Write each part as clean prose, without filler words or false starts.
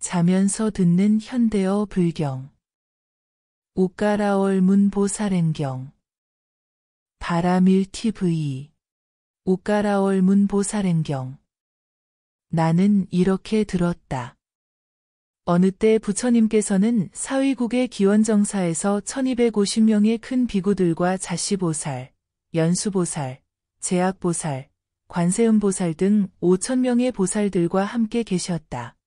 자면서 듣는 현대어 불경. 우까라얼문 보살행경. 바라밀 TV. 우까라얼문 보살행경. 나는 이렇게 들었다. 어느 때 부처님께서는 사위국의 기원정사에서 1250명의 큰 비구들과 자시보살, 연수보살, 제약보살, 관세음보살 등 5000명의 보살들과 함께 계셨다.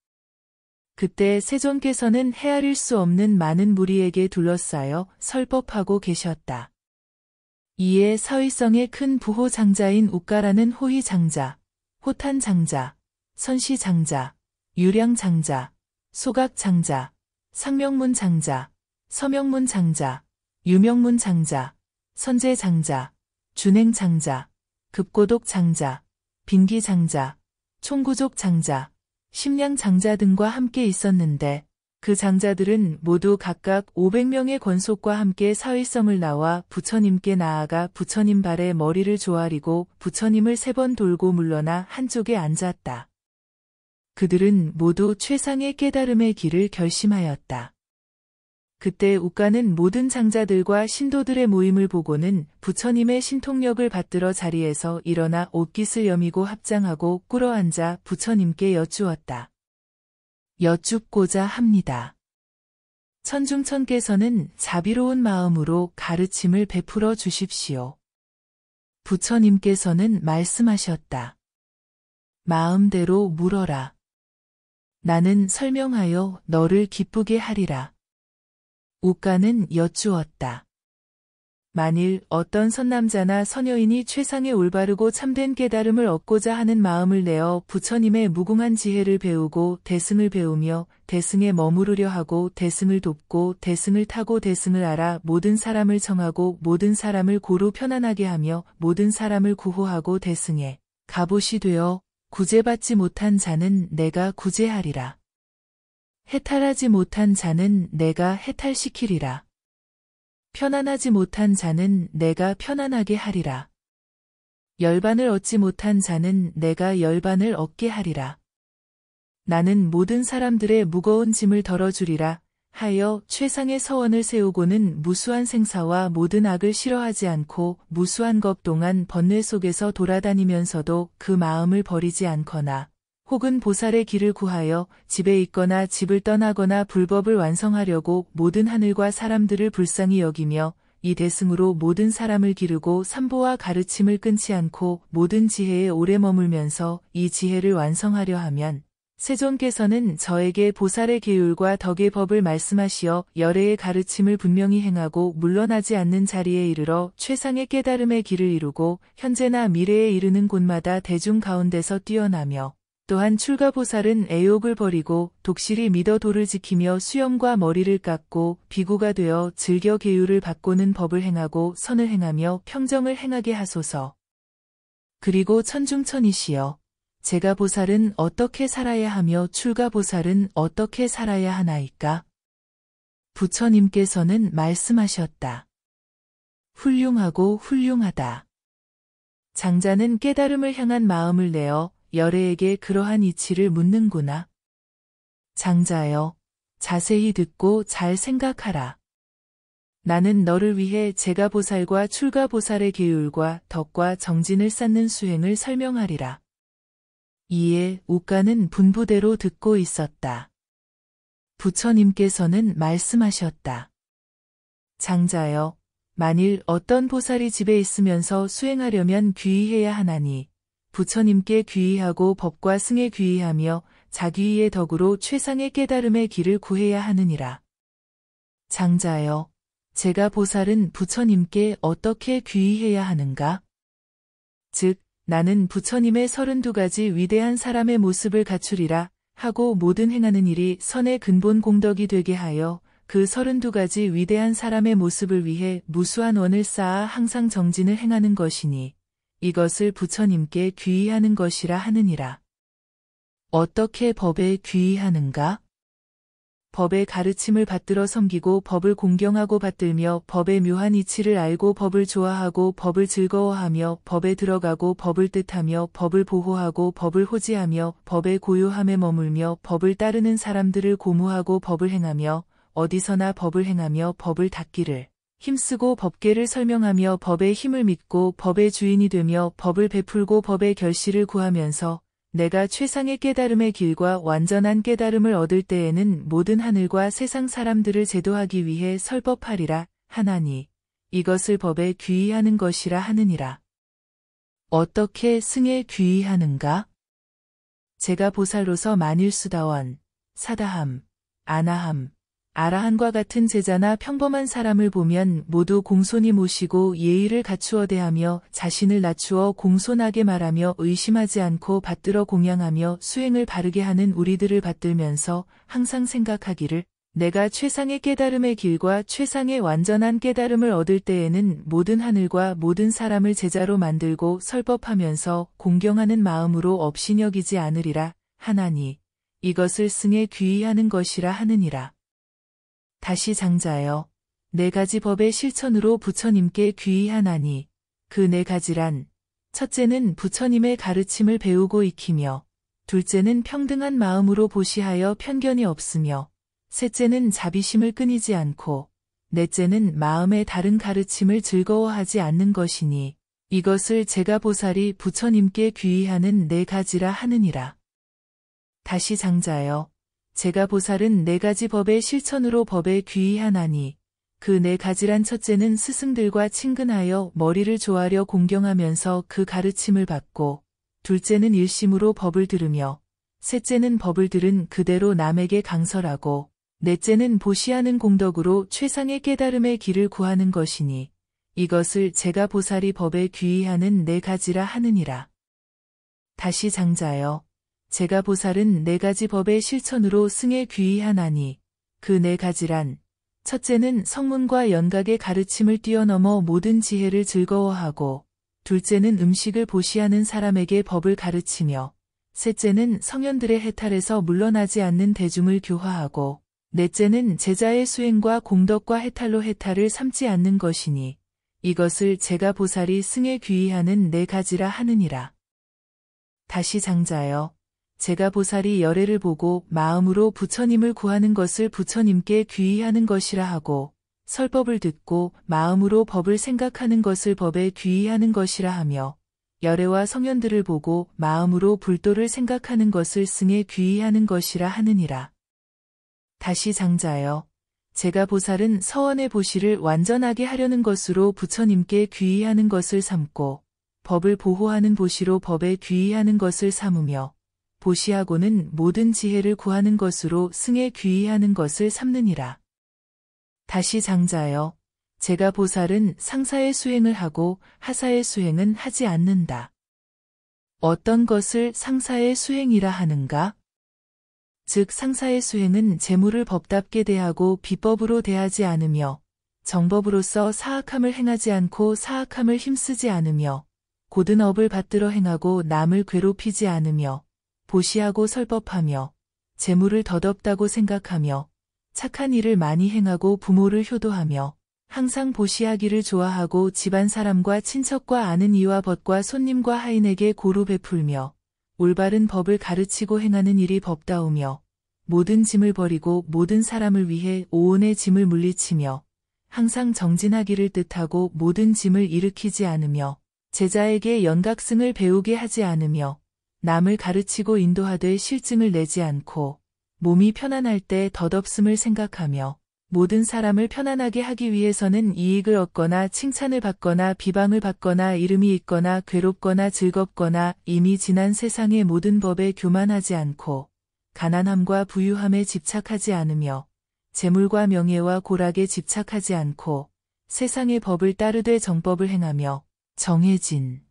그때 세존께서는 헤아릴 수 없는 많은 무리에게 둘러싸여 설법하고 계셨다. 이에 사위성의 큰 부호장자인 우까라는 호희장자, 호탄장자, 선시장자, 유량장자, 소각장자, 상명문장자, 서명문장자, 유명문장자, 선제장자, 준행장자, 급고독장자, 빈기장자, 총구족장자, 심량장자 등과 함께 있었는데 그 장자들은 모두 각각 500명의 권속과 함께 사위성을 나와 부처님께 나아가 부처님 발에 머리를 조아리고 부처님을 3번 돌고 물러나 한쪽에 앉았다. 그들은 모두 최상의 깨달음의 길을 결심하였다. 그때 우까는 모든 장자들과 신도들의 모임을 보고는 부처님의 신통력을 받들어 자리에서 일어나 옷깃을 여미고 합장하고 꿇어앉아 부처님께 여쭈었다. 여쭙고자 합니다. 천중천께서는 자비로운 마음으로 가르침을 베풀어 주십시오. 부처님께서는 말씀하셨다. 마음대로 물어라. 나는 설명하여 너를 기쁘게 하리라. 우까는 여쭈었다. 만일 어떤 선남자나 선여인이 최상의 올바르고 참된 깨달음을 얻고자 하는 마음을 내어 부처님의 무궁한 지혜를 배우고 대승을 배우며 대승에 머무르려 하고 대승을 돕고 대승을 타고 대승을 알아 모든 사람을 청하고 모든 사람을 고루 편안하게 하며 모든 사람을 구호하고 대승에 갑옷이 되어 구제받지 못한 자는 내가 구제하리라. 해탈하지 못한 자는 내가 해탈시키리라. 편안하지 못한 자는 내가 편안하게 하리라. 열반을 얻지 못한 자는 내가 열반을 얻게 하리라. 나는 모든 사람들의 무거운 짐을 덜어주리라 하여 최상의 서원을 세우고는 무수한 생사와 모든 악을 싫어하지 않고 무수한 것 동안 번뇌 속에서 돌아다니면서도 그 마음을 버리지 않거나 혹은 보살의 길을 구하여 집에 있거나 집을 떠나거나 불법을 완성하려고 모든 하늘과 사람들을 불쌍히 여기며 이 대승으로 모든 사람을 기르고 삼보와 가르침을 끊지 않고 모든 지혜에 오래 머물면서 이 지혜를 완성하려 하면 세존께서는 저에게 보살의 계율과 덕의 법을 말씀하시어 열애의 가르침을 분명히 행하고 물러나지 않는 자리에 이르러 최상의 깨달음의 길을 이루고 현재나 미래에 이르는 곳마다 대중 가운데서 뛰어나며 또한 출가보살은 애욕을 버리고 독실히 믿어 도를 지키며 수염과 머리를 깎고 비구가 되어 즐겨 계율을 바꾸는 법을 행하고 선을 행하며 평정을 행하게 하소서. 그리고 천중천이시여 제가보살은 어떻게 살아야 하며 출가보살은 어떻게 살아야 하나이까? 부처님께서는 말씀하셨다. 훌륭하고 훌륭하다. 장자는 깨달음을 향한 마음을 내어 열애에게 그러한 이치를 묻는구나. 장자여, 자세히 듣고 잘 생각하라. 나는 너를 위해 제가보살과 출가보살의 계율과 덕과 정진을 쌓는 수행을 설명하리라. 이에 우까는 분부대로 듣고 있었다. 부처님께서는 말씀하셨다. 장자여, 만일 어떤 보살이 집에 있으면서 수행하려면 귀의해야 하나니 부처님께 귀의하고 법과 승에 귀의하며 자귀의의 덕으로 최상의 깨달음의 길을 구해야 하느니라. 장자여, 제가보살은 부처님께 어떻게 귀의해야 하는가? 즉, 나는 부처님의 32가지 위대한 사람의 모습을 갖추리라 하고 모든 행하는 일이 선의 근본 공덕이 되게 하여 그 32가지 위대한 사람의 모습을 위해 무수한 원을 쌓아 항상 정진을 행하는 것이니 이것을 부처님께 귀의하는 것이라 하느니라. 어떻게 법에 귀의하는가? 법의 가르침을 받들어 섬기고 법을 공경하고 받들며 법의 묘한 이치를 알고 법을 좋아하고 법을 즐거워하며 법에 들어가고 법을 뜻하며 법을 보호하고 법을 호지하며 법의 고요함에 머물며 법을 따르는 사람들을 고무하고 법을 행하며 어디서나 법을 행하며 법을 닦기를 힘쓰고 법계를 설명하며 법의 힘을 믿고 법의 주인이 되며 법을 베풀고 법의 결실을 구하면서 내가 최상의 깨달음의 길과 완전한 깨달음을 얻을 때에는 모든 하늘과 세상 사람들을 제도하기 위해 설법하리라 하나니 이것을 법에 귀의하는 것이라 하느니라. 어떻게 승에 귀의하는가? 제가 보살로서 만일수다원, 사다함, 아나함, 아라한과 같은 제자나 평범한 사람을 보면 모두 공손히 모시고 예의를 갖추어 대하며 자신을 낮추어 공손하게 말하며 의심하지 않고 받들어 공양하며 수행을 바르게 하는 우리들을 받들면서 항상 생각하기를 내가 최상의 깨달음의 길과 최상의 완전한 깨달음을 얻을 때에는 모든 하늘과 모든 사람을 제자로 만들고 설법하면서 공경하는 마음으로 없이 여기지 않으리라 하나니 이것을 승에 귀의하는 것이라 하느니라. 다시 장자여, 네 가지 법의 실천으로 부처님께 귀의하나니 그 네 가지란 첫째는 부처님의 가르침을 배우고 익히며 둘째는 평등한 마음으로 보시하여 편견이 없으며 셋째는 자비심을 끊이지 않고 넷째는 마음의 다른 가르침을 즐거워하지 않는 것이니 이것을 제가 보살이 부처님께 귀의하는 네 가지라 하느니라. 다시 장자여, 제가 보살은 네 가지 법의 실천으로 법에 귀의하나니 그 네 가지란 첫째는 스승들과 친근하여 머리를 조아려 공경하면서 그 가르침을 받고 둘째는 일심으로 법을 들으며 셋째는 법을 들은 그대로 남에게 강설하고 넷째는 보시하는 공덕으로 최상의 깨달음의 길을 구하는 것이니 이것을 제가 보살이 법에 귀의하는 네 가지라 하느니라. 다시 장자여, 제가 보살은 네 가지 법의 실천으로 승에 귀의하나니 그 네 가지란 첫째는 성문과 연각의 가르침을 뛰어넘어 모든 지혜를 즐거워하고 둘째는 음식을 보시하는 사람에게 법을 가르치며 셋째는 성현들의 해탈에서 물러나지 않는 대중을 교화하고 넷째는 제자의 수행과 공덕과 해탈로 해탈을 삼지 않는 것이니 이것을 제가 보살이 승에 귀의하는 네 가지라 하느니라. 다시 장자여, 제가 보살이 열애를 보고 마음으로 부처님을 구하는 것을 부처님께 귀의하는 것이라 하고 설법을 듣고 마음으로 법을 생각하는 것을 법에 귀의하는 것이라 하며 열애와 성현들을 보고 마음으로 불도를 생각하는 것을 승에 귀의하는 것이라 하느니라. 다시 장자여, 제가 보살은 서원의 보시를 완전하게 하려는 것으로 부처님께 귀의하는 것을 삼고 법을 보호하는 보시로 법에 귀의하는 것을 삼으며 보시하고는 모든 지혜를 구하는 것으로 승에 귀의하는 것을 삼느니라. 다시 장자여, 제가 보살은 상사의 수행을 하고 하사의 수행은 하지 않는다. 어떤 것을 상사의 수행이라 하는가? 즉 상사의 수행은 재물을 법답게 대하고 비법으로 대하지 않으며 정법으로서 사악함을 행하지 않고 사악함을 힘쓰지 않으며 고든 업을 받들어 행하고 남을 괴롭히지 않으며 보시하고 설법하며 재물을 덧없다고 생각하며 착한 일을 많이 행하고 부모를 효도하며 항상 보시하기를 좋아하고 집안 사람과 친척과 아는 이와 벗과 손님과 하인에게 고루 베풀며 올바른 법을 가르치고 행하는 일이 법다우며 모든 짐을 버리고 모든 사람을 위해 오온의 짐을 물리치며 항상 정진하기를 뜻하고 모든 짐을 일으키지 않으며 제자에게 연각승을 배우게 하지 않으며 남을 가르치고 인도하되 실증을 내지 않고 몸이 편안할 때 덧없음을 생각하며 모든 사람을 편안하게 하기 위해서는 이익을 얻거나 칭찬을 받거나 비방을 받거나 이름이 있거나 괴롭거나 즐겁거나 이미 지난 세상의 모든 법에 교만하지 않고 가난함과 부유함에 집착하지 않으며 재물과 명예와 고락에 집착하지 않고 세상의 법을 따르되 정법을 행하며 정해진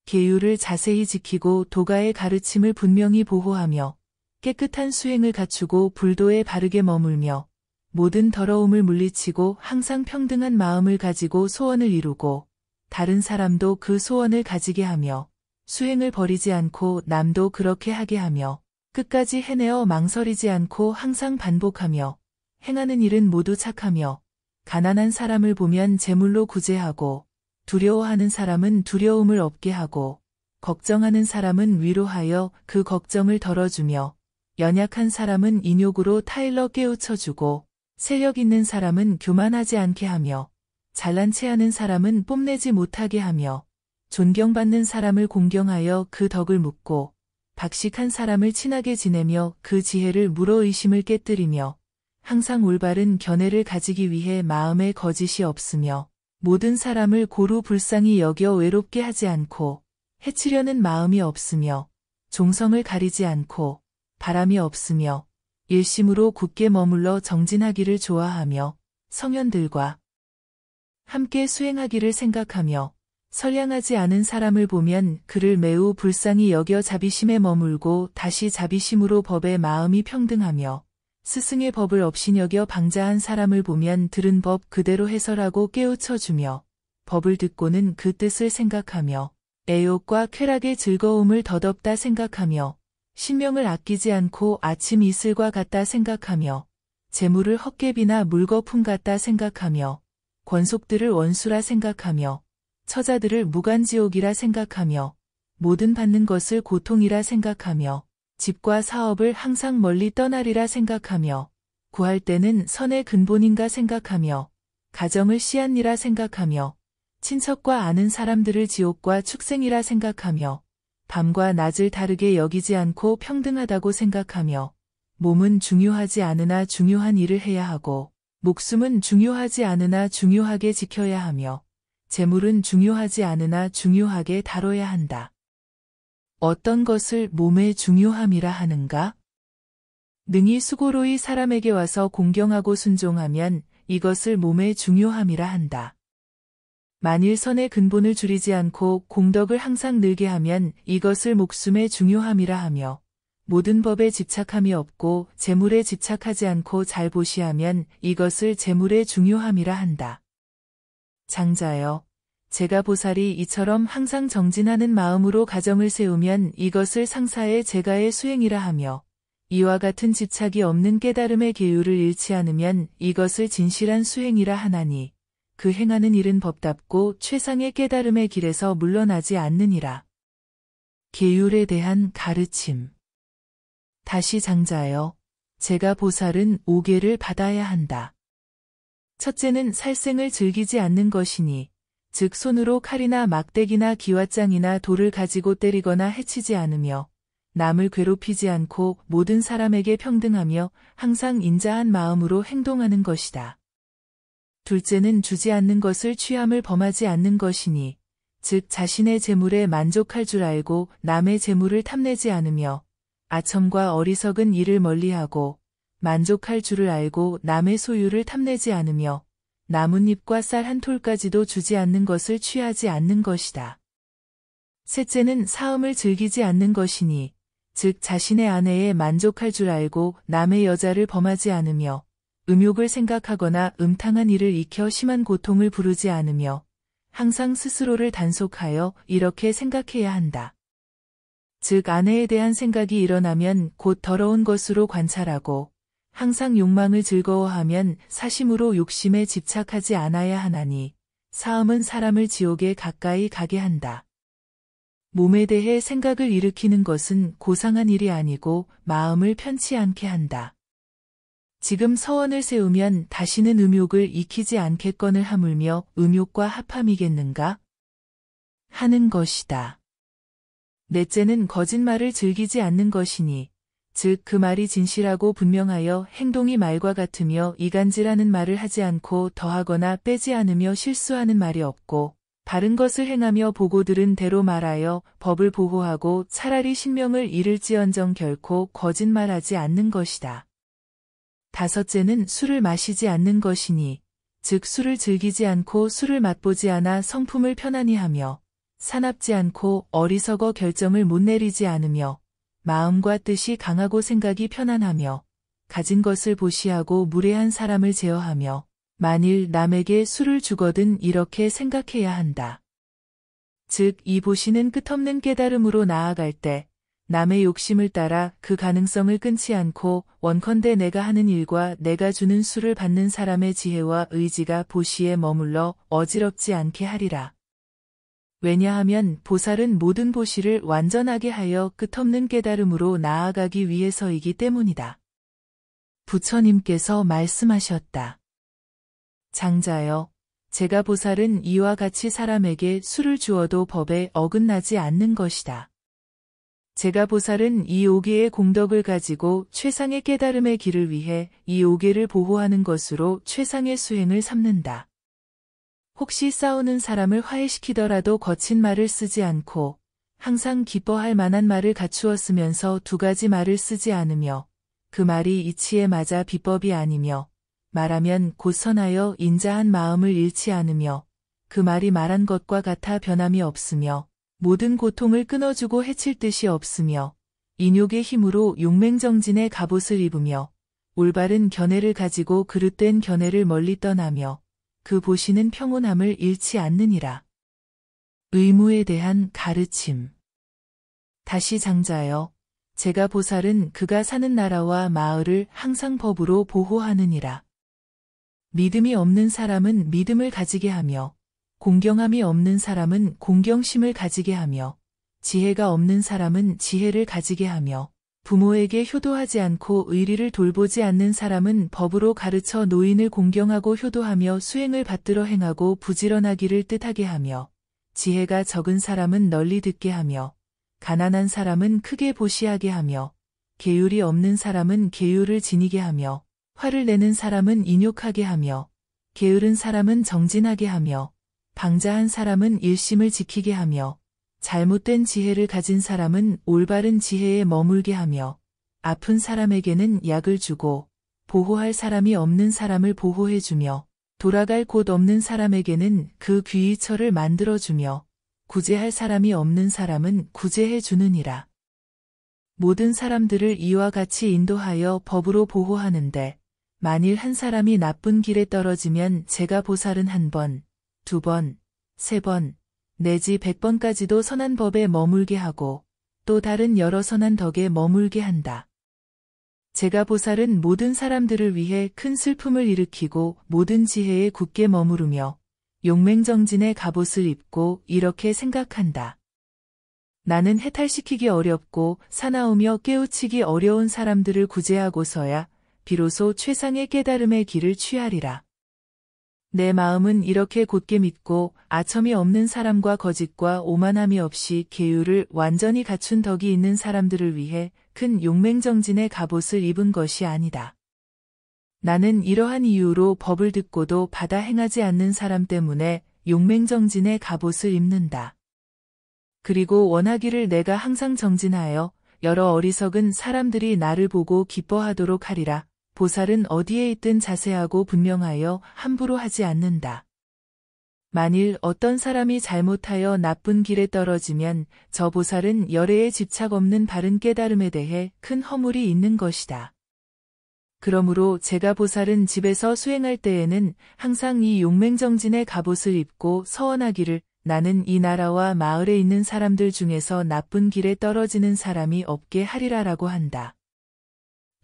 계율을 자세히 지키고 도가의 가르침을 분명히 보호하며 깨끗한 수행을 갖추고 불도에 바르게 머물며 모든 더러움을 물리치고 항상 평등한 마음을 가지고 소원을 이루고 다른 사람도 그 소원을 가지게 하며 수행을 버리지 않고 남도 그렇게 하게 하며 끝까지 해내어 망설이지 않고 항상 반복하며 행하는 일은 모두 착하며 가난한 사람을 보면 재물로 구제하고 두려워하는 사람은 두려움을 없게 하고 걱정하는 사람은 위로하여 그 걱정을 덜어주며 연약한 사람은 인욕으로 타일러 깨우쳐주고 세력 있는 사람은 교만하지 않게 하며 잘난 체하는 사람은 뽐내지 못하게 하며 존경받는 사람을 공경하여 그 덕을 묻고 박식한 사람을 친하게 지내며 그 지혜를 물어 의심을 깨뜨리며 항상 올바른 견해를 가지기 위해 마음에 거짓이 없으며 모든 사람을 고루 불쌍히 여겨 외롭게 하지 않고 해치려는 마음이 없으며 종성을 가리지 않고 바람이 없으며 일심으로 굳게 머물러 정진하기를 좋아하며 성현들과 함께 수행하기를 생각하며 선량하지 않은 사람을 보면 그를 매우 불쌍히 여겨 자비심에 머물고 다시 자비심으로 법에 마음이 평등하며 스승의 법을 업신여겨 방자한 사람을 보면 들은 법 그대로 해설하고 깨우쳐주며 법을 듣고는 그 뜻을 생각하며 애욕과 쾌락의 즐거움을 덧없다 생각하며 신명을 아끼지 않고 아침 이슬과 같다 생각하며 재물을 헛개비나 물거품 같다 생각하며 권속들을 원수라 생각하며 처자들을 무간지옥이라 생각하며 모든 받는 것을 고통이라 생각하며 집과 사업을 항상 멀리 떠나리라 생각하며 구할 때는 선의 근본인가 생각하며 가정을 씨앗니라 생각하며 친척과 아는 사람들을 지옥과 축생이라 생각하며 밤과 낮을 다르게 여기지 않고 평등하다고 생각하며 몸은 중요하지 않으나 중요한 일을 해야 하고 목숨은 중요하지 않으나 중요하게 지켜야 하며 재물은 중요하지 않으나 중요하게 다뤄야 한다. 어떤 것을 몸의 중요함이라 하는가? 능히 수고로이 사람에게 와서 공경하고 순종하면 이것을 몸의 중요함이라 한다. 만일 선의 근본을 줄이지 않고 공덕을 항상 늘게 하면 이것을 목숨의 중요함이라 하며 모든 법에 집착함이 없고 재물에 집착하지 않고 잘 보시하면 이것을 재물의 중요함이라 한다. 장자여, 제가 보살이 이처럼 항상 정진하는 마음으로 가정을 세우면 이것을 상사의 제가의 수행이라 하며 이와 같은 집착이 없는 깨달음의 계율을 잃지 않으면 이것을 진실한 수행이라 하나니 그 행하는 일은 법답고 최상의 깨달음의 길에서 물러나지 않느니라. 계율에 대한 가르침. 다시 장자여, 제가 보살은 5계를 받아야 한다. 첫째는 살생을 즐기지 않는 것이니 즉 손으로 칼이나 막대기나 기왓장이나 돌을 가지고 때리거나 해치지 않으며 남을 괴롭히지 않고 모든 사람에게 평등하며 항상 인자한 마음으로 행동하는 것이다. 둘째는 주지 않는 것을 취함을 범하지 않는 것이니 즉 자신의 재물에 만족할 줄 알고 남의 재물을 탐내지 않으며 아첨과 어리석은 일을 멀리하고 만족할 줄을 알고 남의 소유를 탐내지 않으며 나뭇잎과 쌀 한 톨까지도 주지 않는 것을 취하지 않는 것이다. 셋째는 사음을 즐기지 않는 것이니 즉 자신의 아내에 만족할 줄 알고 남의 여자를 범하지 않으며 음욕을 생각하거나 음탕한 일을 익혀 심한 고통을 부르지 않으며 항상 스스로를 단속하여 이렇게 생각해야 한다. 즉 아내에 대한 생각이 일어나면 곧 더러운 것으로 관찰하고 항상 욕망을 즐거워하면 사심으로 욕심에 집착하지 않아야 하나니 사음은 사람을 지옥에 가까이 가게 한다. 몸에 대해 생각을 일으키는 것은 고상한 일이 아니고 마음을 편치 않게 한다. 지금 서원을 세우면 다시는 음욕을 익히지 않겠거늘 하물며 음욕과 합함이겠는가? 하는 것이다. 넷째는 거짓말을 즐기지 않는 것이니 즉 그 말이 진실하고 분명하여 행동이 말과 같으며 이간질하는 말을 하지 않고 더하거나 빼지 않으며 실수하는 말이 없고 바른 것을 행하며 보고 들은 대로 말하여 법을 보호하고 차라리 신명을 잃을지언정 결코 거짓말하지 않는 것이다. 다섯째는 술을 마시지 않는 것이니 즉 술을 즐기지 않고 술을 맛보지 않아 성품을 편안히 하며 사납지 않고 어리석어 결정을 못 내리지 않으며 마음과 뜻이 강하고 생각이 편안하며 가진 것을 보시하고 무례한 사람을 제어하며 만일 남에게 술을 주거든 이렇게 생각해야 한다. 즉 이 보시는 끝없는 깨달음으로 나아갈 때 남의 욕심을 따라 그 가능성을 끊지 않고 원컨대 내가 하는 일과 내가 주는 수를 받는 사람의 지혜와 의지가 보시에 머물러 어지럽지 않게 하리라. 왜냐하면 보살은 모든 보시를 완전하게 하여 끝없는 깨달음으로 나아가기 위해서이기 때문이다. 부처님께서 말씀하셨다. 장자여, 제가 보살은 이와 같이 사람에게 수를 주어도 법에 어긋나지 않는 것이다. 제가 보살은 이 5개의 공덕을 가지고 최상의 깨달음의 길을 위해 이 5개를 보호하는 것으로 최상의 수행을 삼는다. 혹시 싸우는 사람을 화해시키더라도 거친 말을 쓰지 않고 항상 기뻐할 만한 말을 갖추었으면서 2가지 말을 쓰지 않으며 그 말이 이치에 맞아 비법이 아니며 말하면 곧 선하여 인자한 마음을 잃지 않으며 그 말이 말한 것과 같아 변함이 없으며 모든 고통을 끊어주고 해칠 뜻이 없으며 인욕의 힘으로 용맹정진의 갑옷을 입으며 올바른 견해를 가지고 그릇된 견해를 멀리 떠나며 그 보시는 평온함을 잃지 않느니라. 의무에 대한 가르침. 다시 장자여, 제가 보살은 그가 사는 나라와 마을을 항상 법으로 보호하느니라. 믿음이 없는 사람은 믿음을 가지게 하며 공경함이 없는 사람은 공경심을 가지게 하며 지혜가 없는 사람은 지혜를 가지게 하며 부모에게 효도하지 않고 의리를 돌보지 않는 사람은 법으로 가르쳐 노인을 공경하고 효도하며 수행을 받들어 행하고 부지런하기를 뜻하게 하며 지혜가 적은 사람은 널리 듣게 하며 가난한 사람은 크게 보시하게 하며 계율이 없는 사람은 계율을 지니게 하며 화를 내는 사람은 인욕하게 하며 게으른 사람은 정진하게 하며 방자한 사람은 일심을 지키게 하며 잘못된 지혜를 가진 사람은 올바른 지혜에 머물게 하며 아픈 사람에게는 약을 주고 보호할 사람이 없는 사람을 보호해주며 돌아갈 곳 없는 사람에게는 그 귀의처를 만들어주며 구제할 사람이 없는 사람은 구제해 주느니라. 모든 사람들을 이와 같이 인도하여 법으로 보호하는데 만일 한 사람이 나쁜 길에 떨어지면 제가 보살은 1번, 2번, 3번, 내지 100번까지도 선한 법에 머물게 하고 또 다른 여러 선한 덕에 머물게 한다. 제가 보살은 모든 사람들을 위해 큰 슬픔을 일으키고 모든 지혜에 굳게 머무르며 용맹정진의 갑옷을 입고 이렇게 생각한다. 나는 해탈시키기 어렵고 사나우며 깨우치기 어려운 사람들을 구제하고서야 비로소 최상의 깨달음의 길을 취하리라. 내 마음은 이렇게 곧게 믿고 아첨이 없는 사람과 거짓과 오만함이 없이 계율을 완전히 갖춘 덕이 있는 사람들을 위해 큰 용맹정진의 갑옷을 입은 것이 아니다. 나는 이러한 이유로 법을 듣고도 받아 행하지 않는 사람 때문에 용맹정진의 갑옷을 입는다. 그리고 원하기를 내가 항상 정진하여 여러 어리석은 사람들이 나를 보고 기뻐하도록 하리라. 보살은 어디에 있든 자세하고 분명하여 함부로 하지 않는다. 만일 어떤 사람이 잘못하여 나쁜 길에 떨어지면 저 보살은 열애에 집착 없는 바른 깨달음에 대해 큰 허물이 있는 것이다. 그러므로 제가 보살은 집에서 수행할 때에는 항상 이 용맹정진의 갑옷을 입고 서원하기를 나는 이 나라와 마을에 있는 사람들 중에서 나쁜 길에 떨어지는 사람이 없게 하리라라고 한다.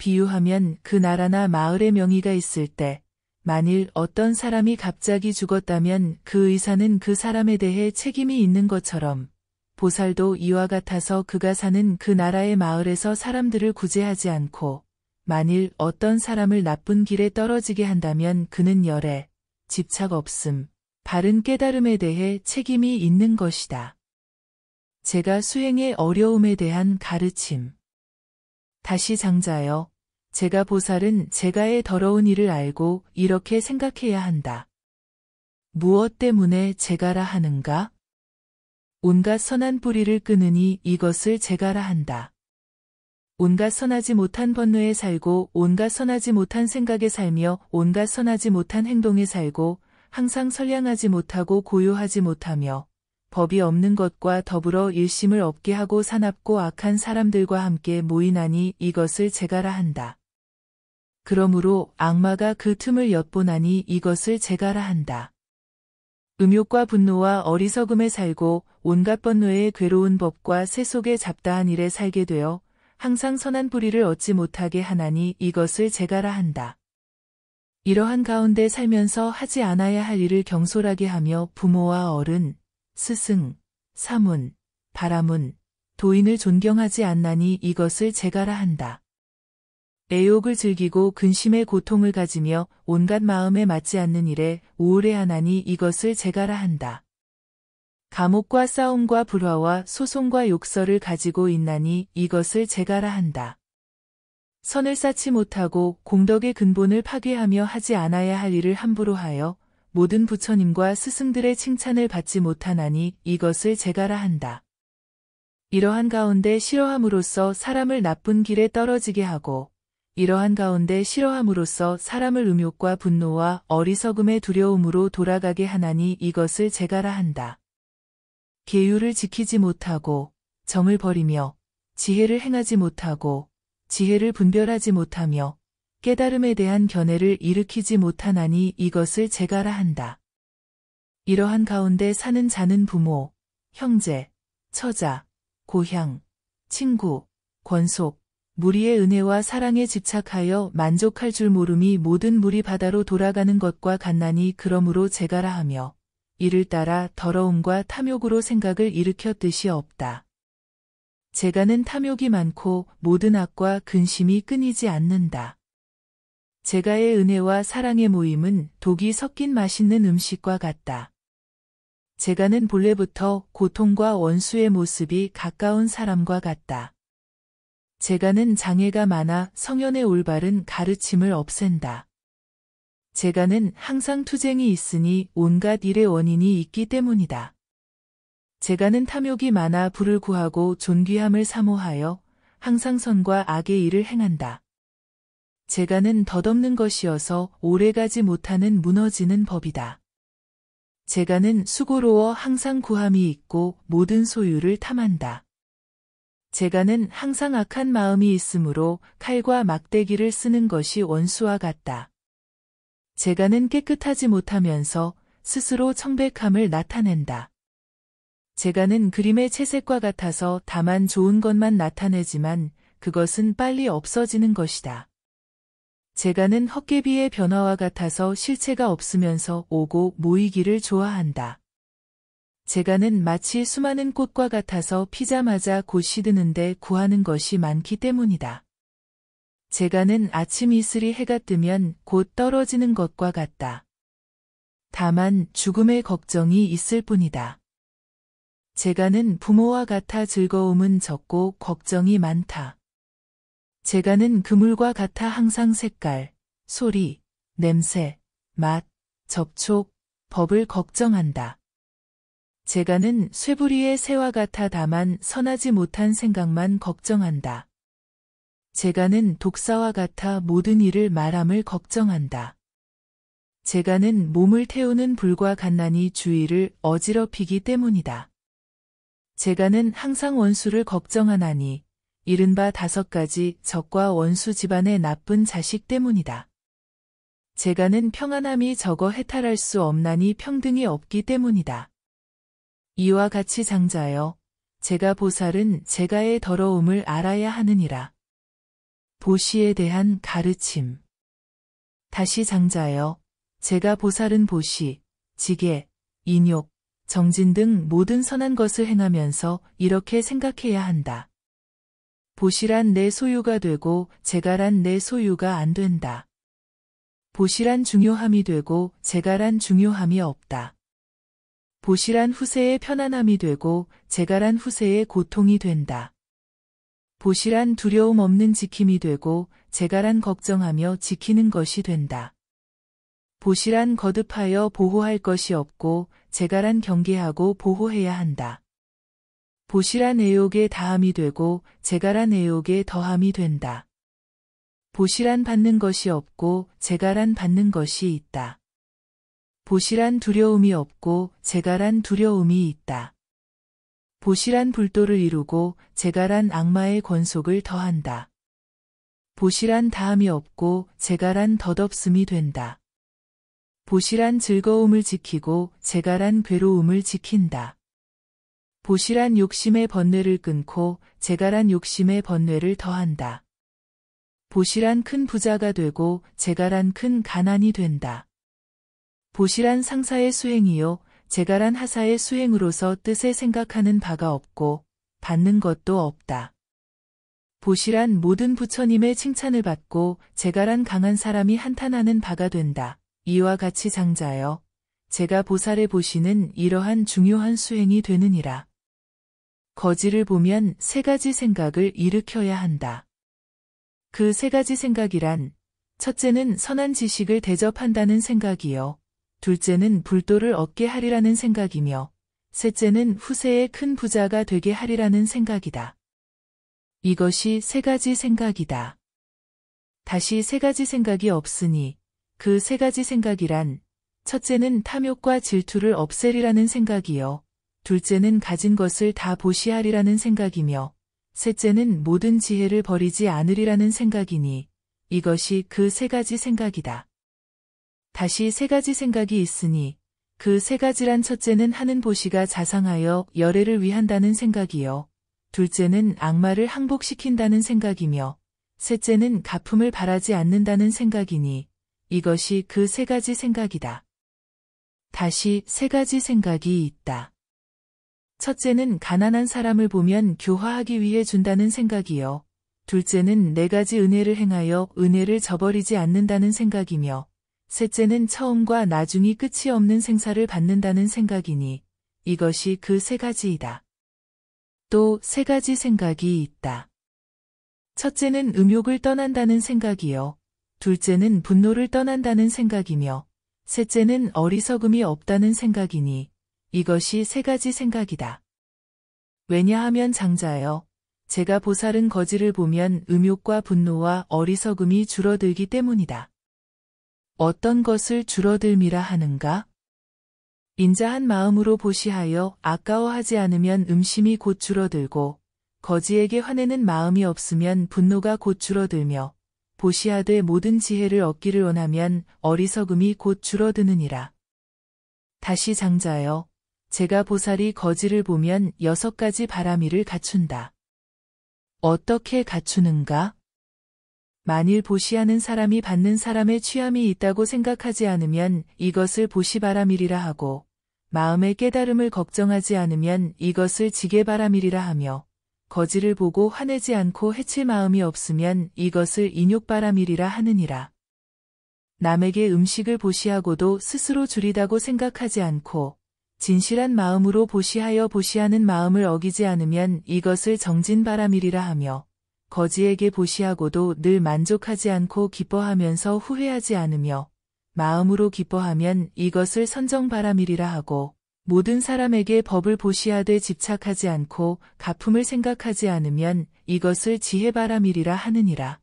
비유하면 그 나라나 마을의 명의가 있을 때 만일 어떤 사람이 갑자기 죽었다면 그 의사는 그 사람에 대해 책임이 있는 것처럼 보살도 이와 같아서 그가 사는 그 나라의 마을에서 사람들을 구제하지 않고 만일 어떤 사람을 나쁜 길에 떨어지게 한다면 그는 열애, 집착 없음, 바른 깨달음에 대해 책임이 있는 것이다. 제가 수행의 어려움에 대한 가르침. 다시 장자여, 제가 보살은 제가의 더러운 일을 알고 이렇게 생각해야 한다. 무엇 때문에 제가라 하는가? 온갖 선한 뿌리를 끊으니 이것을 제가라 한다. 온갖 선하지 못한 번뇌에 살고 온갖 선하지 못한 생각에 살며 온갖 선하지 못한 행동에 살고 항상 선량하지 못하고 고요하지 못하며 법이 없는 것과 더불어 일심을 없게 하고 사납고 악한 사람들과 함께 모이나니 이것을 제가라 한다. 그러므로 악마가 그 틈을 엿보나니 이것을 제가라 한다. 음욕과 분노와 어리석음에 살고 온갖 번뇌의 괴로운 법과 세 속의 잡다한 일에 살게 되어 항상 선한 뿌리를 얻지 못하게 하나니 이것을 제가라 한다. 이러한 가운데 살면서 하지 않아야 할 일을 경솔하게 하며 부모와 어른, 스승, 사문, 바라문, 도인을 존경하지 않나니 이것을 제가라 한다. 애욕을 즐기고 근심의 고통을 가지며 온갖 마음에 맞지 않는 일에 우울해하나니 이것을 제가라 한다. 감옥과 싸움과 불화와 소송과 욕설을 가지고 있나니 이것을 제가라 한다. 선을 쌓지 못하고 공덕의 근본을 파괴하며 하지 않아야 할 일을 함부로 하여 모든 부처님과 스승들의 칭찬을 받지 못하나니 이것을 제가라 한다. 이러한 가운데 싫어함으로써 사람을 나쁜 길에 떨어지게 하고 이러한 가운데 싫어함으로써 사람을 음욕과 분노와 어리석음의 두려움으로 돌아가게 하나니 이것을 제가라 한다. 계율을 지키지 못하고 정을 버리며 지혜를 행하지 못하고 지혜를 분별하지 못하며 깨달음에 대한 견해를 일으키지 못하나니 이것을 제가라 한다. 이러한 가운데 사는 자는 부모, 형제, 처자, 고향, 친구, 권속, 무리의 은혜와 사랑에 집착하여 만족할 줄 모름이 모든 물이 바다로 돌아가는 것과 같나니 그러므로 제가라 하며 이를 따라 더러움과 탐욕으로 생각을 일으켜 뜻이 없다. 제가는 탐욕이 많고 모든 악과 근심이 끊이지 않는다. 제가의 은혜와 사랑의 모임은 독이 섞인 맛있는 음식과 같다. 제가는 본래부터 고통과 원수의 모습이 가까운 사람과 같다. 제가는 장애가 많아 성현의 올바른 가르침을 없앤다. 제가는 항상 투쟁이 있으니 온갖 일의 원인이 있기 때문이다. 제가는 탐욕이 많아 부를 구하고 존귀함을 사모하여 항상 선과 악의 일을 행한다. 제가는 덧없는 것이어서 오래가지 못하는 무너지는 법이다. 제가는 수고로워 항상 구함이 있고 모든 소유를 탐한다. 제가는 항상 악한 마음이 있으므로 칼과 막대기를 쓰는 것이 원수와 같다. 제가는 깨끗하지 못하면서 스스로 청백함을 나타낸다. 제가는 그림의 채색과 같아서 다만 좋은 것만 나타내지만 그것은 빨리 없어지는 것이다. 제가는 헛개비의 변화와 같아서 실체가 없으면서 오고 모이기를 좋아한다. 제가는 마치 수많은 꽃과 같아서 피자마자 곧 시드는데 구하는 것이 많기 때문이다. 제가는 아침 이슬이 해가 뜨면 곧 떨어지는 것과 같다. 다만 죽음의 걱정이 있을 뿐이다. 제가는 부모와 같아 즐거움은 적고 걱정이 많다. 제가는 그물과 같아 항상 색깔, 소리, 냄새, 맛, 접촉, 법을 걱정한다. 제가는 쇠부리의 새와 같아 다만 선하지 못한 생각만 걱정한다. 제가는 독사와 같아 모든 일을 말함을 걱정한다. 제가는 몸을 태우는 불과 같나니 주의를 어지럽히기 때문이다. 제가는 항상 원수를 걱정하나니 이른바 5가지 적과 원수 집안의 나쁜 자식 때문이다. 제가는 평안함이 적어 해탈할 수 없나니 평등이 없기 때문이다. 이와 같이 장자여, 제가 보살은 제가의 더러움을 알아야 하느니라. 보시에 대한 가르침. 다시 장자여, 제가 보살은 보시, 지계, 인욕, 정진 등 모든 선한 것을 행하면서 이렇게 생각해야 한다. 보시란 내 소유가 되고 제가란 내 소유가 안 된다. 보시란 중요함이 되고 제가란 중요함이 없다. 보시란 후세의 편안함이 되고 제가란 후세의 고통이 된다. 보시란 두려움 없는 지킴이 되고 제가란 걱정하며 지키는 것이 된다. 보시란 거듭하여 보호할 것이 없고 제가란 경계하고 보호해야 한다. 보시란 애욕의 다함이 되고 제가란 애욕의 더함이 된다. 보시란 받는 것이 없고 제가란 받는 것이 있다. 보시란 두려움이 없고 제가란 두려움이 있다. 보시란 불도를 이루고 제가란 악마의 권속을 더한다. 보시란 다함이 없고 제가란 덧없음이 된다. 보시란 즐거움을 지키고 제가란 괴로움을 지킨다. 보시란 욕심의 번뇌를 끊고 재갈한 욕심의 번뇌를 더한다. 보시란 큰 부자가 되고 재갈한 큰 가난이 된다. 보시란 상사의 수행이요 재갈한 하사의 수행으로서 뜻에 생각하는 바가 없고 받는 것도 없다. 보시란 모든 부처님의 칭찬을 받고 재갈한 강한 사람이 한탄하는 바가 된다. 이와 같이 장자여 제가 보살의 보시는 이러한 중요한 수행이 되느니라. 거지를 보면 세 가지 생각을 일으켜야 한다. 그 세 가지 생각이란 첫째는 선한 지식을 대접한다는 생각이요. 둘째는 불도를 얻게 하리라는 생각이며 셋째는 후세에 큰 부자가 되게 하리라는 생각이다. 이것이 세 가지 생각이다. 다시 세 가지 생각이 없으니 그 세 가지 생각이란 첫째는 탐욕과 질투를 없애리라는 생각이요. 둘째는 가진 것을 다 보시하리라는 생각이며 셋째는 모든 지혜를 버리지 않으리라는 생각이니 이것이 그 세 가지 생각이다. 다시 세 가지 생각이 있으니 그 세 가지란 첫째는 하는 보시가 자상하여 열애를 위한다는 생각이요. 둘째는 악마를 항복시킨다는 생각이며 셋째는 가품을 바라지 않는다는 생각이니 이것이 그 세 가지 생각이다. 다시 세 가지 생각이 있다. 첫째는 가난한 사람을 보면 교화하기 위해 준다는 생각이요. 둘째는 네 가지 은혜를 행하여 은혜를 저버리지 않는다는 생각이며 셋째는 처음과 나중이 끝이 없는 생사를 받는다는 생각이니 이것이 그 세 가지이다. 또 세 가지 생각이 있다. 첫째는 음욕을 떠난다는 생각이요. 둘째는 분노를 떠난다는 생각이며 셋째는 어리석음이 없다는 생각이니 이것이 세 가지 생각이다. 왜냐하면 장자여, 제가 보살은 거지를 보면 음욕과 분노와 어리석음이 줄어들기 때문이다. 어떤 것을 줄어들미라 하는가? 인자한 마음으로 보시하여 아까워하지 않으면 음심이 곧 줄어들고 거지에게 화내는 마음이 없으면 분노가 곧 줄어들며 보시하되 모든 지혜를 얻기를 원하면 어리석음이 곧 줄어드느니라. 다시 장자여, 제가 보살이 거지를 보면 6가지 바라미를 갖춘다. 어떻게 갖추는가? 만일 보시하는 사람이 받는 사람의 취함이 있다고 생각하지 않으면 이것을 보시바라밀이라 하고 마음의 깨달음을 걱정하지 않으면 이것을 지게바라밀이라 하며 거지를 보고 화내지 않고 해칠 마음이 없으면 이것을 인욕바라밀이라 하느니라. 남에게 음식을 보시하고도 스스로 줄이다고 생각하지 않고 진실한 마음으로 보시하여 보시하는 마음을 어기지 않으면 이것을 정진바라밀이라 하며 거지에게 보시하고도 늘 만족하지 않고 기뻐하면서 후회하지 않으며 마음으로 기뻐하면 이것을 선정바라밀이라 하고 모든 사람에게 법을 보시하되 집착하지 않고 가품을 생각하지 않으면 이것을 지혜바라밀이라 하느니라.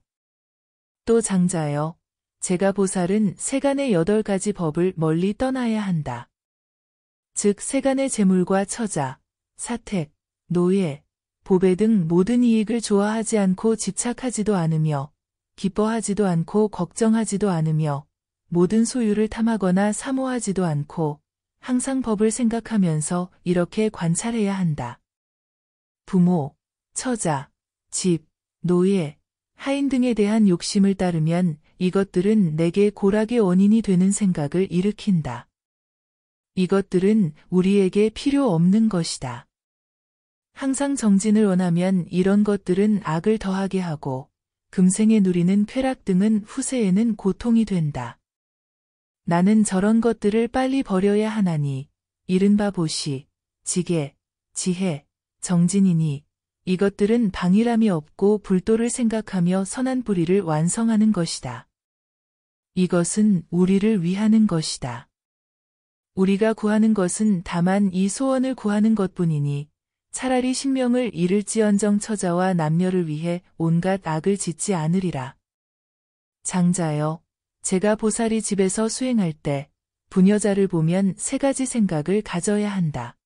또 장자여, 제가 보살은 세간의 8가지 법을 멀리 떠나야 한다. 즉 세간의 재물과 처자, 사택, 노예, 보배 등 모든 이익을 좋아하지 않고 집착하지도 않으며 기뻐하지도 않고 걱정하지도 않으며 모든 소유를 탐하거나 사모하지도 않고 항상 법을 생각하면서 이렇게 관찰해야 한다. 부모, 처자, 집, 노예, 하인 등에 대한 욕심을 따르면 이것들은 내게 고락의 원인이 되는 생각을 일으킨다. 이것들은 우리에게 필요 없는 것이다. 항상 정진을 원하면 이런 것들은 악을 더하게 하고 금생에 누리는 쾌락 등은 후세에는 고통이 된다. 나는 저런 것들을 빨리 버려야 하나니 이른바 보시, 지계, 지혜, 정진이니 이것들은 방일함이 없고 불도를 생각하며 선한 뿌리를 완성하는 것이다. 이것은 우리를 위하는 것이다. 우리가 구하는 것은 다만 이 소원을 구하는 것뿐이니 차라리 신명을 잃을지언정 처자와 남녀를 위해 온갖 악을 짓지 않으리라. 장자여, 제가 보살이 집에서 수행할 때 부녀자를 보면 3가지 생각을 가져야 한다.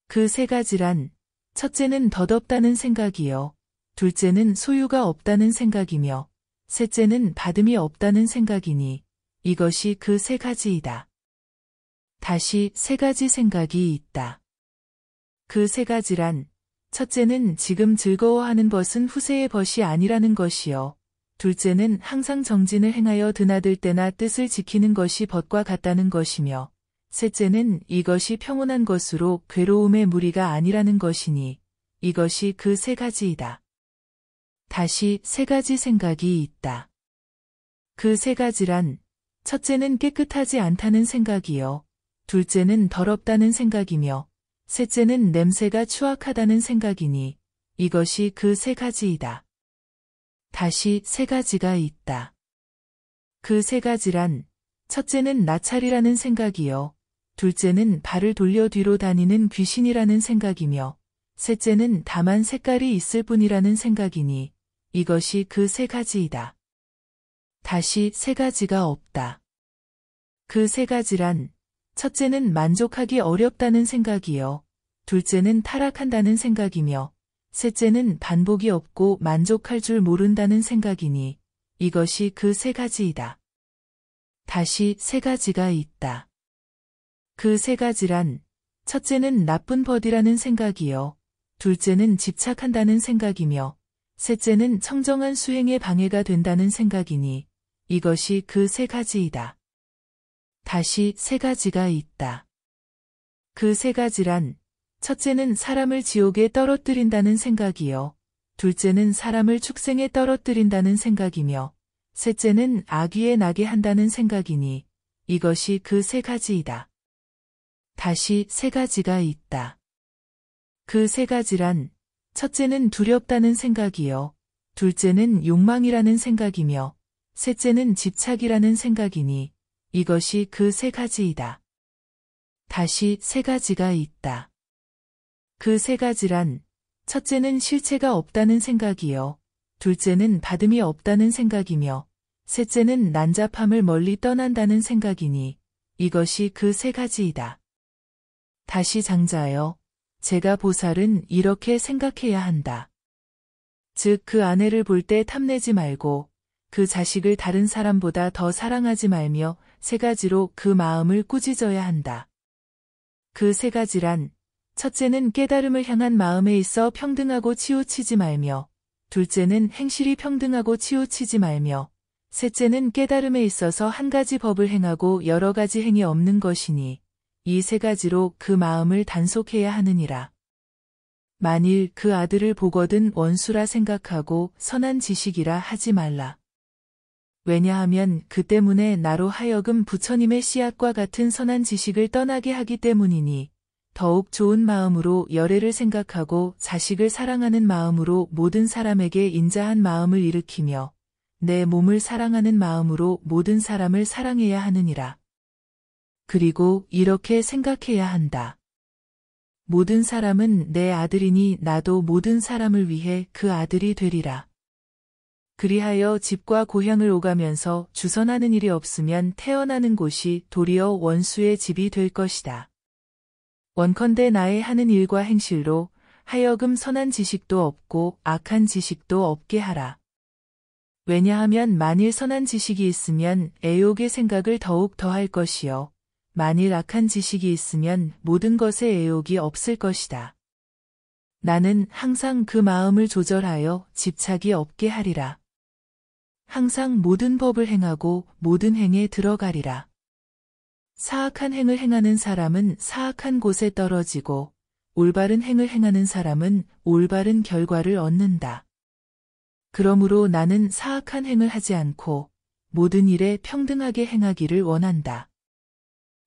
그 3가지란 첫째는 덧없다는 생각이요. 둘째는 소유가 없다는 생각이며 셋째는 받음이 없다는 생각이니 이것이 그 3가지이다. 다시 3가지 생각이 있다. 그 세 가지란, 첫째는 지금 즐거워하는 것은 후세의 벗이 아니라는 것이요. 둘째는 항상 정진을 행하여 드나들 때나 뜻을 지키는 것이 벗과 같다는 것이며, 셋째는 이것이 평온한 것으로 괴로움의 무리가 아니라는 것이니, 이것이 그 세 가지이다. 다시 세 가지 생각이 있다. 그 세 가지란, 첫째는 깨끗하지 않다는 생각이요. 둘째는 더럽다는 생각이며, 셋째는 냄새가 추악하다는 생각이니, 이것이 그 세 가지이다. 다시 세 가지가 있다. 그 세 가지란, 첫째는 나찰이라는 생각이요. 둘째는 발을 돌려 뒤로 다니는 귀신이라는 생각이며, 셋째는 다만 색깔이 있을 뿐이라는 생각이니, 이것이 그 세 가지이다. 다시 세 가지가 없다. 그 세 가지란, 첫째는 만족하기 어렵다는 생각이요. 둘째는 타락한다는 생각이며, 셋째는 반복이 없고 만족할 줄 모른다는 생각이니, 이것이 그 세 가지이다. 다시 세 가지가 있다. 그 세 가지란, 첫째는 나쁜 벗이라는 생각이요. 둘째는 집착한다는 생각이며, 셋째는 청정한 수행에 방해가 된다는 생각이니, 이것이 그 세 가지이다. 다시 세 가지가 있다. 그 세 가지란, 첫째는 사람을 지옥에 떨어뜨린다는 생각이요. 둘째는 사람을 축생에 떨어뜨린다는 생각이며, 셋째는 악위에 나게 한다는 생각이니, 이것이 그 세 가지이다. 다시 세 가지가 있다. 그 세 가지란, 첫째는 두렵다는 생각이요. 둘째는 욕망이라는 생각이며, 셋째는 집착이라는 생각이니, 이것이 그 세 가지이다. 다시 세 가지가 있다. 그 세 가지란, 첫째는 실체가 없다는 생각이요. 둘째는 받음이 없다는 생각이며, 셋째는 난잡함을 멀리 떠난다는 생각이니, 이것이 그 세 가지이다. 다시 장자여, 제가 보살은 이렇게 생각해야 한다. 즉 그 아내를 볼 때 탐내지 말고, 그 자식을 다른 사람보다 더 사랑하지 말며 세 가지로 그 마음을 꾸짖어야 한다. 그 세 가지란, 첫째는 깨달음을 향한 마음에 있어 평등하고 치우치지 말며, 둘째는 행실이 평등하고 치우치지 말며, 셋째는 깨달음에 있어서 한 가지 법을 행하고 여러 가지 행이 없는 것이니, 이 세 가지로 그 마음을 단속해야 하느니라. 만일 그 아들을 보거든 원수라 생각하고 선한 지식이라 하지 말라. 왜냐하면 그 때문에 나로 하여금 부처님의 씨앗과 같은 선한 지식을 떠나게 하기 때문이니, 더욱 좋은 마음으로 열애를 생각하고 자식을 사랑하는 마음으로 모든 사람에게 인자한 마음을 일으키며, 내 몸을 사랑하는 마음으로 모든 사람을 사랑해야 하느니라. 그리고 이렇게 생각해야 한다. 모든 사람은 내 아들이니 나도 모든 사람을 위해 그 아들이 되리라. 그리하여 집과 고향을 오가면서 주선하는 일이 없으면 태어나는 곳이 도리어 원수의 집이 될 것이다. 원컨대 나의 하는 일과 행실로 하여금 선한 지식도 없고 악한 지식도 없게 하라. 왜냐하면 만일 선한 지식이 있으면 애욕의 생각을 더욱 더할 것이요. 만일 악한 지식이 있으면 모든 것에 애욕이 없을 것이다. 나는 항상 그 마음을 조절하여 집착이 없게 하리라. 항상 모든 법을 행하고 모든 행에 들어가리라. 사악한 행을 행하는 사람은 사악한 곳에 떨어지고 올바른 행을 행하는 사람은 올바른 결과를 얻는다. 그러므로 나는 사악한 행을 하지 않고 모든 일에 평등하게 행하기를 원한다.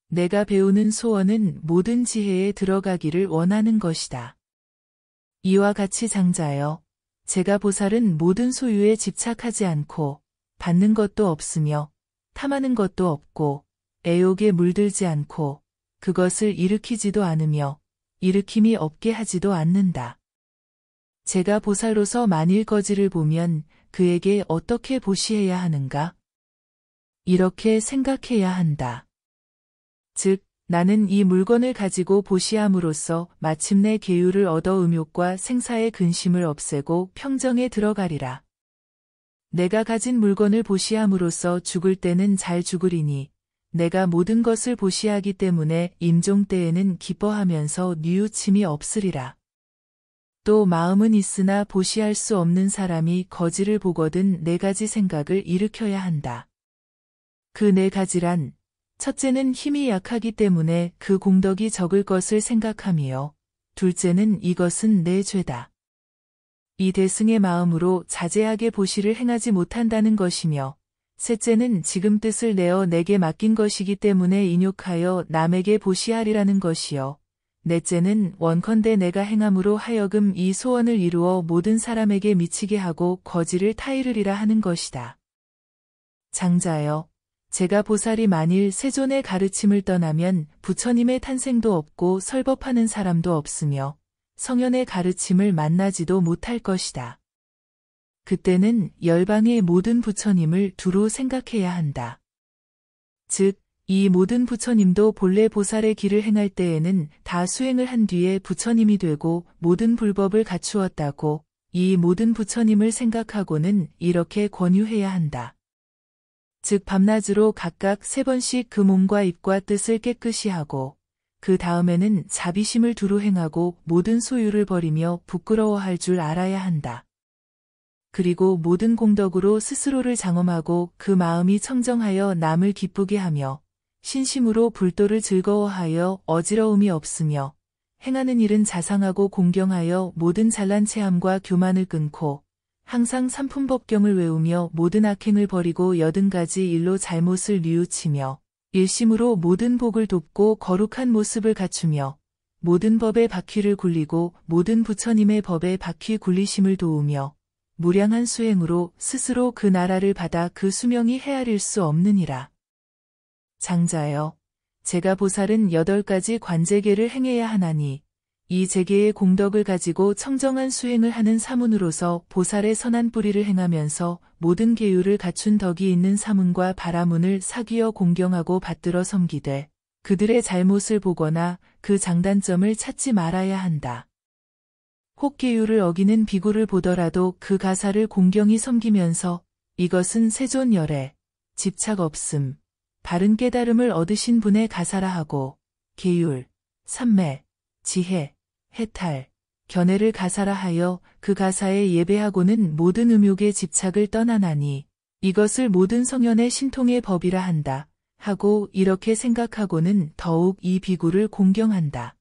내가 배우는 소원은 모든 지혜에 들어가기를 원하는 것이다. 이와 같이 장자여, 제가 보살은 모든 소유에 집착하지 않고 받는 것도 없으며 탐하는 것도 없고 애욕에 물들지 않고 그것을 일으키지도 않으며 일으킴이 없게 하지도 않는다. 제가 보살로서 만일 거지를 보면 그에게 어떻게 보시해야 하는가? 이렇게 생각해야 한다. 즉, 나는 이 물건을 가지고 보시함으로써 마침내 계율을 얻어 음욕과 생사의 근심을 없애고 평정에 들어가리라. 내가 가진 물건을 보시함으로써 죽을 때는 잘 죽으리니 내가 모든 것을 보시하기 때문에 임종 때에는 기뻐하면서 뉘우침이 없으리라. 또 마음은 있으나 보시할 수 없는 사람이 거지를 보거든 네 가지 생각을 일으켜야 한다. 그 네 가지란 첫째는 힘이 약하기 때문에 그 공덕이 적을 것을 생각함이요. 둘째는 이것은 내 죄다. 이 대승의 마음으로 자제하게 보시를 행하지 못한다는 것이며 셋째는 지금 뜻을 내어 내게 맡긴 것이기 때문에 인욕하여 남에게 보시하리라는 것이요. 넷째는 원컨대 내가 행함으로 하여금 이 소원을 이루어 모든 사람에게 미치게 하고 거지를 타이르리라 하는 것이다. 장자여, 제가 보살이 만일 세존의 가르침을 떠나면 부처님의 탄생도 없고 설법하는 사람도 없으며 성현의 가르침을 만나지도 못할 것이다. 그때는 열방의 모든 부처님을 두루 생각해야 한다. 즉, 이 모든 부처님도 본래 보살의 길을 행할 때에는 다 수행을 한 뒤에 부처님이 되고 모든 불법을 갖추었다고 이 모든 부처님을 생각하고는 이렇게 권유해야 한다. 즉 밤낮으로 각각 3번씩 그 몸과 입과 뜻을 깨끗이 하고 그 다음에는 자비심을 두루 행하고 모든 소유를 버리며 부끄러워할 줄 알아야 한다. 그리고 모든 공덕으로 스스로를 장엄하고 그 마음이 청정하여 남을 기쁘게 하며 신심으로 불도를 즐거워하여 어지러움이 없으며 행하는 일은 자상하고 공경하여 모든 잘난 체함과 교만을 끊고 항상 삼품법경을 외우며 모든 악행을 버리고 80가지 일로 잘못을 뉘우치며 일심으로 모든 복을 돕고 거룩한 모습을 갖추며 모든 법의 바퀴를 굴리고 모든 부처님의 법의 바퀴 굴리심을 도우며 무량한 수행으로 스스로 그 나라를 받아 그 수명이 헤아릴 수 없느니라. 장자여, 제가 보살은 8가지 관제계를 행해야 하나니 이 제계의 공덕을 가지고 청정한 수행을 하는 사문으로서 보살의 선한 뿌리를 행하면서 모든 계율을 갖춘 덕이 있는 사문과 바라문을 사귀어 공경하고 받들어 섬기되 그들의 잘못을 보거나 그 장단점을 찾지 말아야 한다. 혹 계율을 어기는 비구를 보더라도 그 가사를 공경히 섬기면서 이것은 세존열애, 집착 없음, 바른 깨달음을 얻으신 분의 가사라 하고 계율, 삼매, 지혜, 해탈, 견해를 가사라 하여 그 가사에 예배하고는 모든 음욕의 집착을 떠나나니 이것을 모든 성현의 신통의 법이라 한다 하고 이렇게 생각하고는 더욱 이 비구를 공경한다.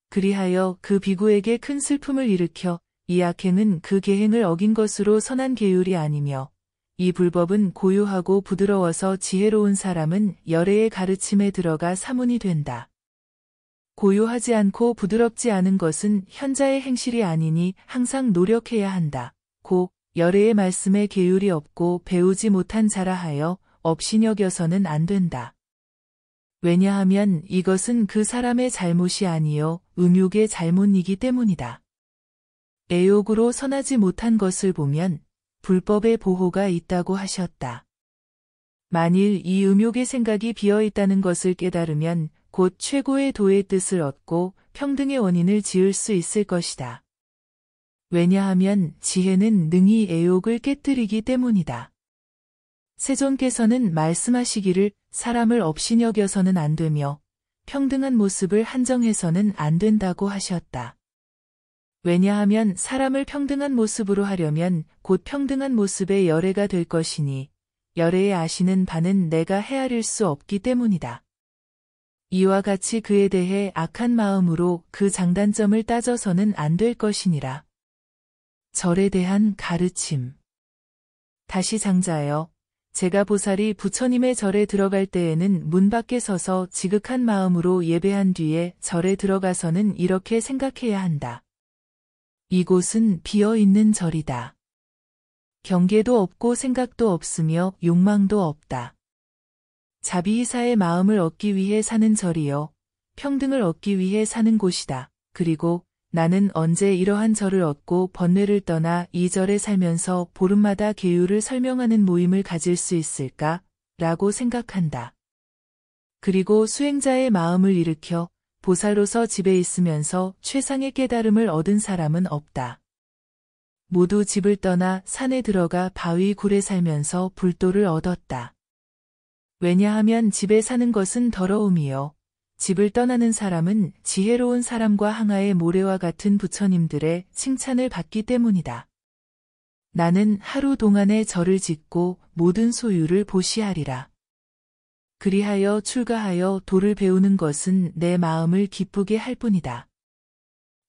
그리하여 그 비구에게 큰 슬픔을 일으켜 이 악행은 그 계행을 어긴 것으로 선한 계율이 아니며 이 불법은 고요하고 부드러워서 지혜로운 사람은 열애의 가르침에 들어가 사문이 된다. 고요하지 않고 부드럽지 않은 것은 현자의 행실이 아니니 항상 노력해야 한다. 고 열애의 말씀에 계율이 없고 배우지 못한 자라 하여 업신여겨서는 안 된다. 왜냐하면 이것은 그 사람의 잘못이 아니요 음욕의 잘못이기 때문이다. 애욕으로 선하지 못한 것을 보면 불법의 보호가 있다고 하셨다. 만일 이 음욕의 생각이 비어있다는 것을 깨달으면 곧 최고의 도의 뜻을 얻고 평등의 원인을 지을 수 있을 것이다. 왜냐하면 지혜는 능히 애욕을 깨뜨리기 때문이다. 세존께서는 말씀하시기를 사람을 업신여겨서는 안 되며 평등한 모습을 한정해서는 안 된다고 하셨다. 왜냐하면 사람을 평등한 모습으로 하려면 곧 평등한 모습의 열애가 될 것이니 열애에 아시는 바는 내가 헤아릴 수 없기 때문이다. 이와 같이 그에 대해 악한 마음으로 그 장단점을 따져서는 안 될 것이니라. 절에 대한 가르침. 다시 장자여, 제가 보살이 부처님의 절에 들어갈 때에는 문 밖에 서서 지극한 마음으로 예배한 뒤에 절에 들어가서는 이렇게 생각해야 한다. 이곳은 비어있는 절이다. 경계도 없고 생각도 없으며 욕망도 없다. 자비이사의 마음을 얻기 위해 사는 절이요. 평등을 얻기 위해 사는 곳이다. 그리고 나는 언제 이러한 절을 얻고 번뇌를 떠나 이 절에 살면서 보름마다 계율을 설명하는 모임을 가질 수 있을까? 라고 생각한다. 그리고 수행자의 마음을 일으켜 보살로서 집에 있으면서 최상의 깨달음을 얻은 사람은 없다. 모두 집을 떠나 산에 들어가 바위 굴에 살면서 불도를 얻었다. 왜냐하면 집에 사는 것은 더러움이요. 집을 떠나는 사람은 지혜로운 사람과 항아의 모래와 같은 부처님들의 칭찬을 받기 때문이다. 나는 하루 동안에 절을 짓고 모든 소유를 보시하리라. 그리하여 출가하여 도를 배우는 것은 내 마음을 기쁘게 할 뿐이다.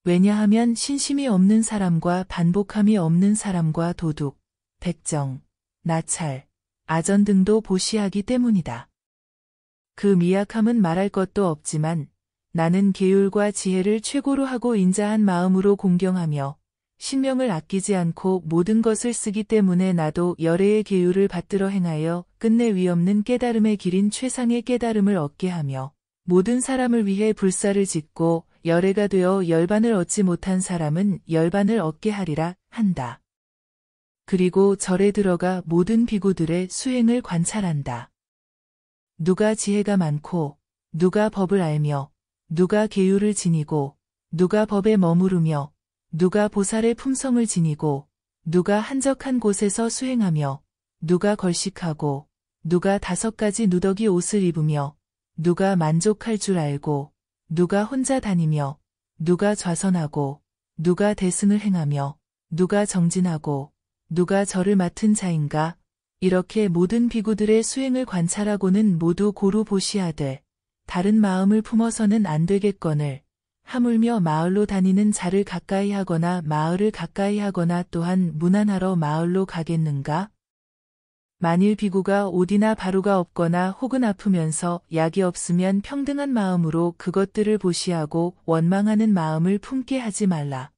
왜냐하면 신심이 없는 사람과 반복함이 없는 사람과 도둑, 백정, 나찰, 아전 등도 보시하기 때문이다. 그 미약함은 말할 것도 없지만 나는 계율과 지혜를 최고로 하고 인자한 마음으로 공경하며 신명을 아끼지 않고 모든 것을 쓰기 때문에 나도 열애의 계율을 받들어 행하여 끝내 위없는 깨달음의 길인 최상의 깨달음을 얻게 하며 모든 사람을 위해 불사를 짓고 열애가 되어 열반을 얻지 못한 사람은 열반을 얻게 하리라 한다. 그리고 절에 들어가 모든 비구들의 수행을 관찰한다. 누가 지혜가 많고 누가 법을 알며 누가 계율을 지니고 누가 법에 머무르며 누가 보살의 품성을 지니고 누가 한적한 곳에서 수행하며 누가 걸식하고 누가 5가지 누더기 옷을 입으며 누가 만족할 줄 알고 누가 혼자 다니며 누가 좌선하고 누가 대승을 행하며 누가 정진하고 누가 절을 맡은 자인가 이렇게 모든 비구들의 수행을 관찰하고는 모두 고루 보시하되 다른 마음을 품어서는 안 되겠거늘 하물며 마을로 다니는 자를 가까이 하거나 마을을 가까이 하거나 또한 문안하러 마을로 가겠는가? 만일 비구가 옷이나 바루가 없거나 혹은 아프면서 약이 없으면 평등한 마음으로 그것들을 보시하고 원망하는 마음을 품게 하지 말라.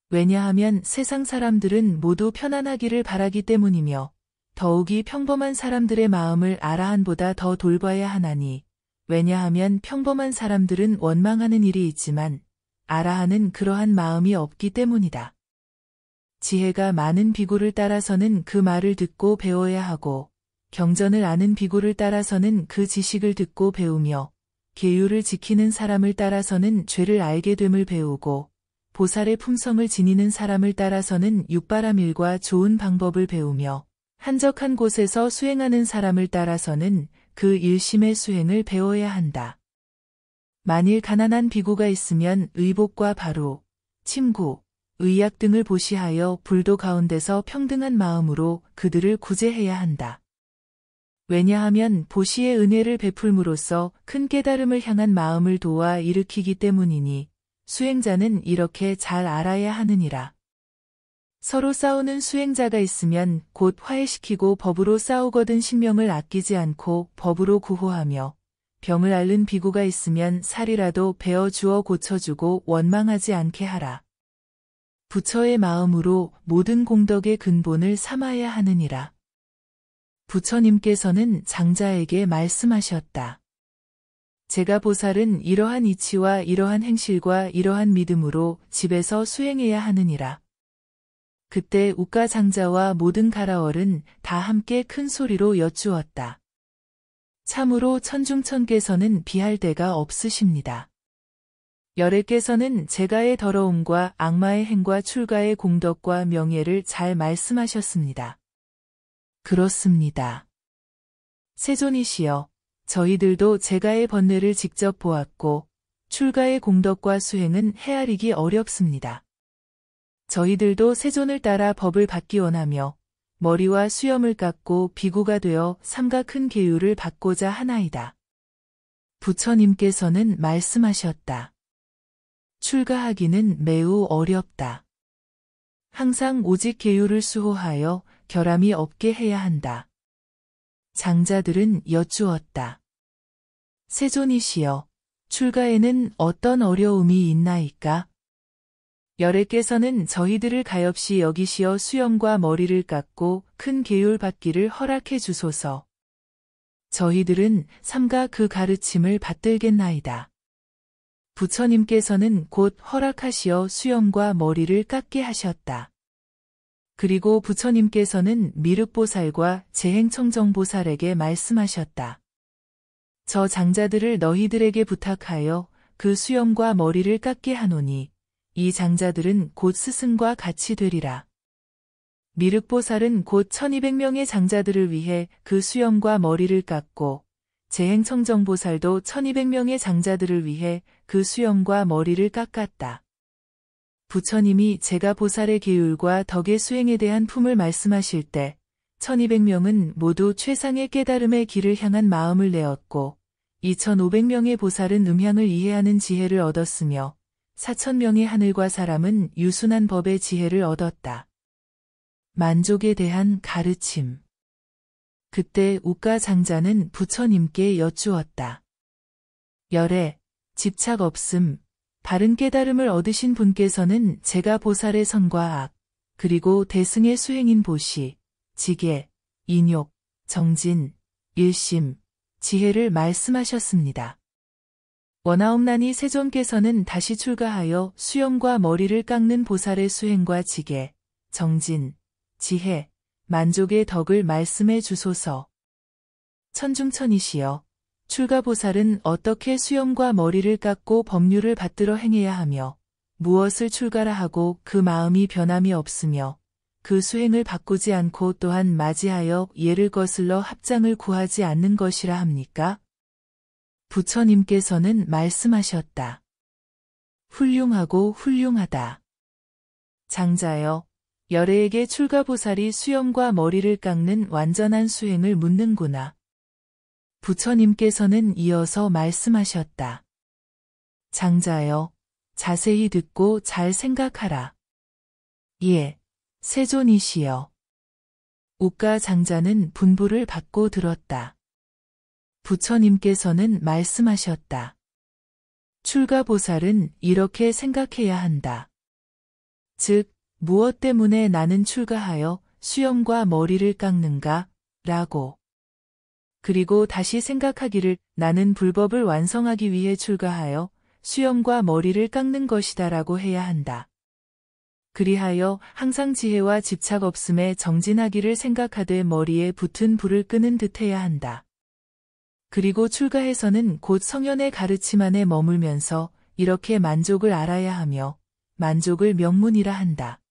왜냐하면 세상 사람들은 모두 편안하기를 바라기 때문이며 더욱이 평범한 사람들의 마음을 아라한보다 더 돌봐야 하나니 왜냐하면 평범한 사람들은 원망하는 일이 있지만 아라한은 그러한 마음이 없기 때문이다. 지혜가 많은 비구를 따라서는 그 말을 듣고 배워야 하고 경전을 아는 비구를 따라서는 그 지식을 듣고 배우며 계율을 지키는 사람을 따라서는 죄를 알게 됨을 배우고 보살의 품성을 지니는 사람을 따라서는 육바라밀과 좋은 방법을 배우며 한적한 곳에서 수행하는 사람을 따라서는 그 일심의 수행을 배워야 한다. 만일 가난한 비구가 있으면 의복과 바로, 침구, 의약 등을 보시하여 불도 가운데서 평등한 마음으로 그들을 구제해야 한다. 왜냐하면 보시의 은혜를 베풀므로써 큰 깨달음을 향한 마음을 도와 일으키기 때문이니 수행자는 이렇게 잘 알아야 하느니라. 서로 싸우는 수행자가 있으면 곧 화해시키고 법으로 싸우거든 신명을 아끼지 않고 법으로 구호하며 병을 앓는 비구가 있으면 살이라도 베어 주어 고쳐주고 원망하지 않게 하라. 부처의 마음으로 모든 공덕의 근본을 삼아야 하느니라. 부처님께서는 장자에게 말씀하셨다. 제가 보살은 이러한 이치와 이러한 행실과 이러한 믿음으로 집에서 수행해야 하느니라. 그때 우가 장자와 모든 가라얼은 다 함께 큰 소리로 여쭈었다. 참으로 천중천께서는 비할 데가 없으십니다. 열애께서는 제가의 더러움과 악마의 행과 출가의 공덕과 명예를 잘 말씀하셨습니다. 그렇습니다. 세존이시여, 저희들도 제가의 번뇌를 직접 보았고 출가의 공덕과 수행은 헤아리기 어렵습니다. 저희들도 세존을 따라 법을 받기 원하며 머리와 수염을 깎고 비구가 되어 삼가 큰 계율을 받고자 하나이다. 부처님께서는 말씀하셨다. 출가하기는 매우 어렵다. 항상 오직 계율을 수호하여 결함이 없게 해야 한다. 장자들은 여쭈었다. 세존이시여, 출가에는 어떤 어려움이 있나이까? 열애께서는 저희들을 가엾이 여기시어 수염과 머리를 깎고 큰 계율 받기를 허락해 주소서. 저희들은 삼가 그 가르침을 받들겠나이다. 부처님께서는 곧 허락하시어 수염과 머리를 깎게 하셨다. 그리고 부처님께서는 미륵보살과 재행청정보살에게 말씀하셨다. 저 장자들을 너희들에게 부탁하여 그 수염과 머리를 깎게 하노니 이 장자들은 곧 스승과 같이 되리라. 미륵보살은 곧 1200명의 장자들을 위해 그 수염과 머리를 깎고 재행청정보살도 1200명의 장자들을 위해 그 수염과 머리를 깎았다. 부처님이 제가 보살의 계율과 덕의 수행에 대한 품을 말씀하실 때 1200명은 모두 최상의 깨달음의 길을 향한 마음을 내었고 2500명의 보살은 음향을 이해하는 지혜를 얻었으며 4000명의 하늘과 사람은 유순한 법의 지혜를 얻었다. 만족에 대한 가르침. 그때 우가 장자는 부처님께 여쭈었다. 열애, 집착 없음, 바른 깨달음을 얻으신 분께서는 제가 보살의 선과 악, 그리고 대승의 수행인 보시, 지계, 인욕, 정진, 일심, 지혜를 말씀하셨습니다. 원아옵나니 세존께서는 다시 출가하여 수염과 머리를 깎는 보살의 수행과 지계, 정진, 지혜, 만족의 덕을 말씀해 주소서. 천중천이시여, 출가보살은 어떻게 수염과 머리를 깎고 법률을 받들어 행해야 하며 무엇을 출가라 하고 그 마음이 변함이 없으며 그 수행을 바꾸지 않고 또한 맞이하여 예를 거슬러 합장을 구하지 않는 것이라 합니까? 부처님께서는 말씀하셨다. 훌륭하고 훌륭하다. 장자여, 열애에게 출가보살이 수염과 머리를 깎는 완전한 수행을 묻는구나. 부처님께서는 이어서 말씀하셨다. 장자여, 자세히 듣고 잘 생각하라. 예, 세존이시여. 우가 장자는 분부를 받고 들었다. 부처님께서는 말씀하셨다. 출가보살은 이렇게 생각해야 한다. 즉, 무엇 때문에 나는 출가하여 수염과 머리를 깎는가? 라고. 그리고 다시 생각하기를 나는 불법을 완성하기 위해 출가하여 수염과 머리를 깎는 것이다 라고 해야 한다. 그리하여 항상 지혜와 집착 없음에 정진하기를 생각하되 머리에 붙은 불을 끄는 듯 해야 한다. 그리고 출가해서는 곧 성현의 가르침 안에 머물면서 이렇게 만족을 알아야 하며 만족을 명문이라 한다.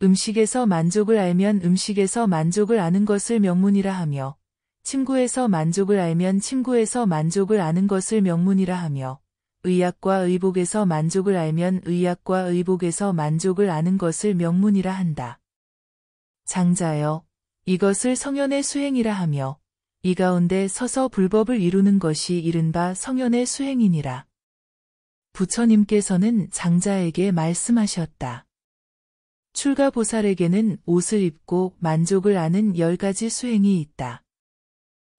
음식에서 만족을 알면 음식에서 만족을 아는 것을 명문이라 하며 침구에서 만족을 알면 침구에서 만족을 아는 것을 명문이라 하며 의약과 의복에서 만족을 알면 의약과 의복에서 만족을 아는 것을 명문이라 한다. 장자여, 이것을 성현의 수행이라 하며 이 가운데 서서 불법을 이루는 것이 이른바 성현의 수행이니라. 부처님께서는 장자에게 말씀하셨다. 출가보살에게는 옷을 입고 만족을 아는 10가지 수행이 있다.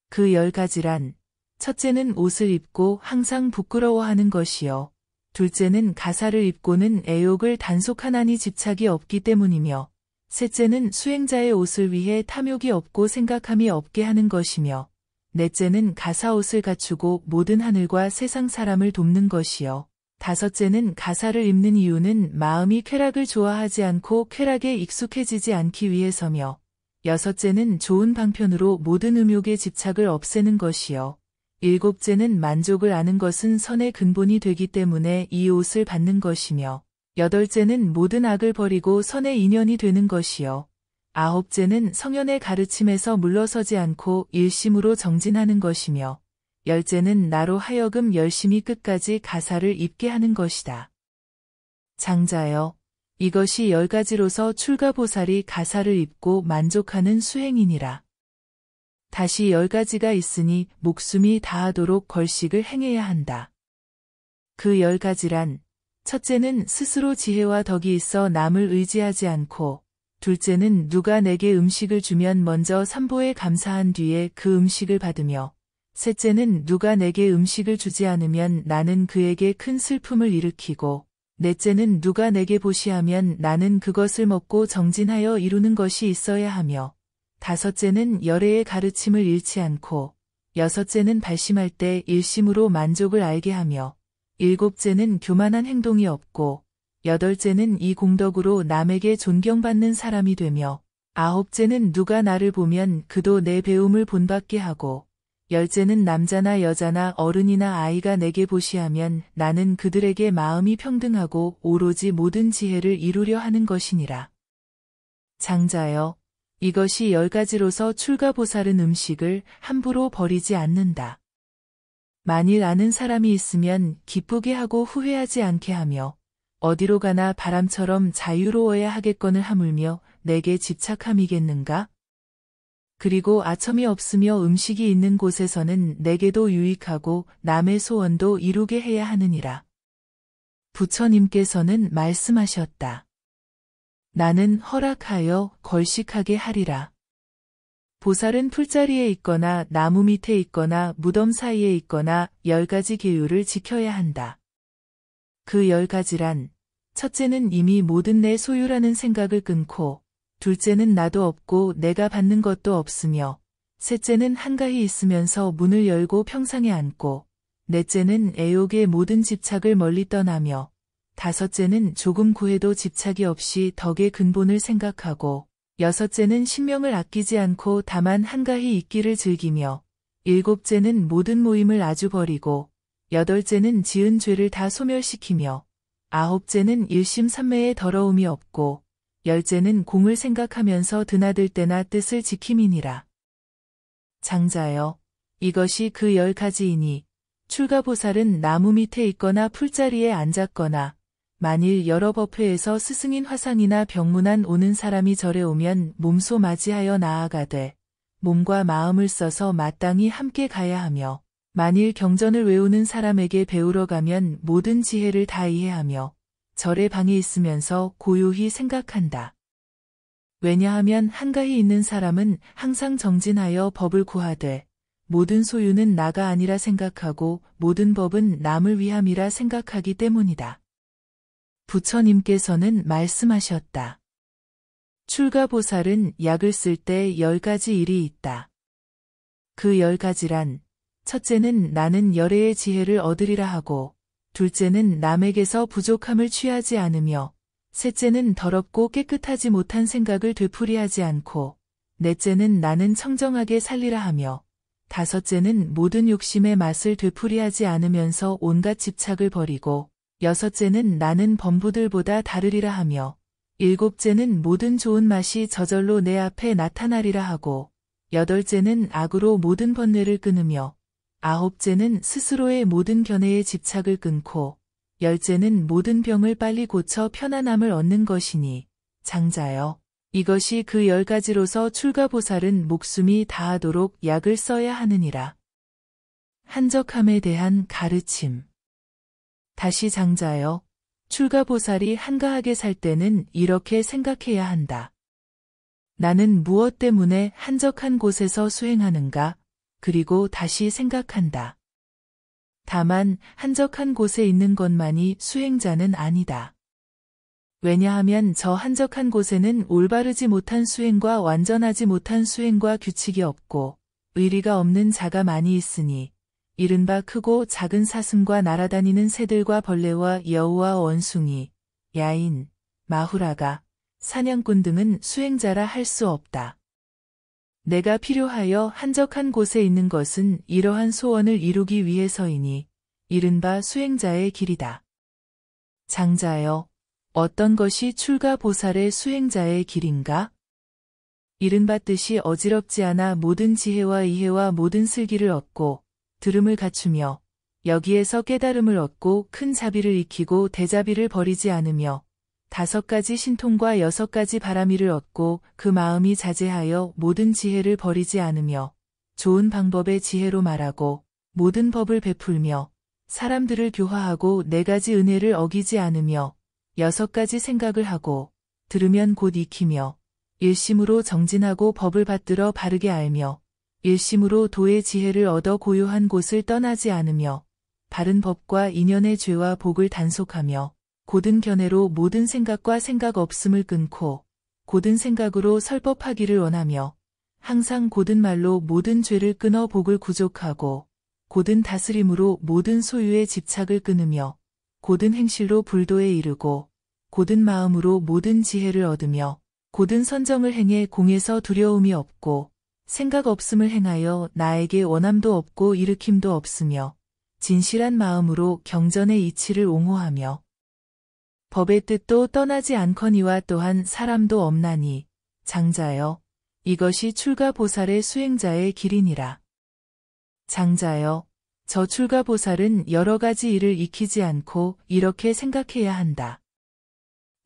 그 10가지란 첫째는 옷을 입고 항상 부끄러워하는 것이요. 둘째는 가사를 입고는 애욕을 단속하나니 집착이 없기 때문이며 셋째는 수행자의 옷을 위해 탐욕이 없고 생각함이 없게 하는 것이며 넷째는 가사옷을 갖추고 모든 하늘과 세상 사람을 돕는 것이요. 다섯째는 가사를 입는 이유는 마음이 쾌락을 좋아하지 않고 쾌락에 익숙해지지 않기 위해서며 여섯째는 좋은 방편으로 모든 음욕의 집착을 없애는 것이요. 일곱째는 만족을 아는 것은 선의 근본이 되기 때문에 이 옷을 받는 것이며 여덟째는 모든 악을 버리고 선의 인연이 되는 것이요. 아홉째는 성현의 가르침에서 물러서지 않고 일심으로 정진하는 것이며 열째는 나로 하여금 열심히 끝까지 가사를 입게 하는 것이다. 장자여, 이것이 10가지로서 출가보살이 가사를 입고 만족하는 수행이니라. 다시 10가지가 있으니 목숨이 다하도록 걸식을 행해야 한다. 그 10가지란 첫째는 스스로 지혜와 덕이 있어 남을 의지하지 않고 둘째는 누가 내게 음식을 주면 먼저 삼보에 감사한 뒤에 그 음식을 받으며 셋째는 누가 내게 음식을 주지 않으면 나는 그에게 큰 슬픔을 일으키고 넷째는 누가 내게 보시하면 나는 그것을 먹고 정진하여 이루는 것이 있어야 하며 다섯째는 열애의 가르침을 잃지 않고 여섯째는 발심할 때 일심으로 만족을 알게 하며 일곱째는 교만한 행동이 없고 여덟째는 이 공덕으로 남에게 존경받는 사람이 되며 아홉째는 누가 나를 보면 그도 내 배움을 본받게 하고 열째는 남자나 여자나 어른이나 아이가 내게 보시하면 나는 그들에게 마음이 평등하고 오로지 모든 지혜를 이루려 하는 것이니라. 장자여, 이것이 10가지로서 출가보살은 음식을 함부로 버리지 않는다. 만일 아는 사람이 있으면 기쁘게 하고 후회하지 않게 하며 어디로 가나 바람처럼 자유로워야 하겠거늘 하물며 내게 집착함이겠는가? 그리고 아첨이 없으며 음식이 있는 곳에서는 내게도 유익하고 남의 소원도 이루게 해야 하느니라. 부처님께서는 말씀하셨다. 나는 허락하여 걸식하게 하리라. 보살은 풀자리에 있거나 나무 밑에 있거나 무덤 사이에 있거나 10가지 계율을 지켜야 한다. 그 10가지란 첫째는 이미 모든 내 소유라는 생각을 끊고, 둘째는 나도 없고 내가 받는 것도 없으며, 셋째는 한가히 있으면서 문을 열고 평상에 앉고, 넷째는 애욕의 모든 집착을 멀리 떠나며, 다섯째는 조금 구해도 집착이 없이 덕의 근본을 생각하고, 여섯째는 신명을 아끼지 않고 다만 한가히 있기를 즐기며, 일곱째는 모든 모임을 아주 버리고, 여덟째는 지은 죄를 다 소멸시키며, 아홉째는 일심삼매에 더러움이 없고, 열째는 공을 생각하면서 드나들 때나 뜻을 지킴이니라. 장자여, 이것이 그 10가지이니, 출가보살은 나무 밑에 있거나 풀자리에 앉았거나, 만일 여러 법회에서 스승인 화상이나 병문안 오는 사람이 절에 오면 몸소 맞이하여 나아가되 몸과 마음을 써서 마땅히 함께 가야 하며 만일 경전을 외우는 사람에게 배우러 가면 모든 지혜를 다 이해하며 절의 방에 있으면서 고요히 생각한다. 왜냐하면 한가히 있는 사람은 항상 정진하여 법을 구하되 모든 소유는 나가 아니라 생각하고 모든 법은 남을 위함이라 생각하기 때문이다. 부처님께서는 말씀하셨다. 출가보살은 약을 쓸 때 10가지 일이 있다. 그 10가지란 첫째는 나는 열애의 지혜를 얻으리라 하고 둘째는 남에게서 부족함을 취하지 않으며 셋째는 더럽고 깨끗하지 못한 생각을 되풀이하지 않고 넷째는 나는 청정하게 살리라 하며 다섯째는 모든 욕심의 맛을 되풀이하지 않으면서 온갖 집착을 버리고 여섯째는 나는 범부들보다 다르리라 하며 일곱째는 모든 좋은 맛이 저절로 내 앞에 나타나리라 하고 여덟째는 악으로 모든 번뇌를 끊으며 아홉째는 스스로의 모든 견해에 집착을 끊고 열째는 모든 병을 빨리 고쳐 편안함을 얻는 것이니 장자여 이것이 그 10가지로서 출가보살은 목숨이 다하도록 약을 써야 하느니라. 한적함에 대한 가르침. 다시 장자여, 출가보살이 한가하게 살 때는 이렇게 생각해야 한다. 나는 무엇 때문에 한적한 곳에서 수행하는가? 그리고 다시 생각한다. 다만 한적한 곳에 있는 것만이 수행자는 아니다. 왜냐하면 저 한적한 곳에는 올바르지 못한 수행과 완전하지 못한 수행과 규칙이 없고 의리가 없는 자가 많이 있으니 이른바 크고 작은 사슴과 날아다니는 새들과 벌레와 여우와 원숭이, 야인, 마후라가, 사냥꾼 등은 수행자라 할 수 없다. 내가 필요하여 한적한 곳에 있는 것은 이러한 소원을 이루기 위해서이니 이른바 수행자의 길이다. 장자여, 어떤 것이 출가보살의 수행자의 길인가? 이른바 뜻이 어지럽지 않아 모든 지혜와 이해와 모든 슬기를 얻고 들음을 갖추며 여기에서 깨달음을 얻고 큰 자비를 익히고 대자비를 버리지 않으며 5가지 신통과 6가지 바라미를 얻고 그 마음이 자제하여 모든 지혜를 버리지 않으며 좋은 방법의 지혜로 말하고 모든 법을 베풀며 사람들을 교화하고 4가지 은혜를 어기지 않으며 6가지 생각을 하고 들으면 곧 익히며 일심으로 정진하고 법을 받들어 바르게 알며 일심으로 도의 지혜를 얻어 고요한 곳을 떠나지 않으며 바른 법과 인연의 죄와 복을 단속하며 고든 견해로 모든 생각과 생각 없음을 끊고 고든 생각으로 설법하기를 원하며 항상 고든 말로 모든 죄를 끊어 복을 구족하고 고든 다스림으로 모든 소유의 집착을 끊으며 고든 행실로 불도에 이르고 고든 마음으로 모든 지혜를 얻으며 고든 선정을 행해 공에서 두려움이 없고 생각 없음을 행하여 나에게 원함도 없고 일으킴도 없으며 진실한 마음으로 경전의 이치를 옹호하며 법의 뜻도 떠나지 않거니와 또한 사람도 없나니 장자여, 이것이 출가보살의 수행자의 길이니라. 장자여, 저 출가보살은 여러 가지 일을 익히지 않고 이렇게 생각해야 한다.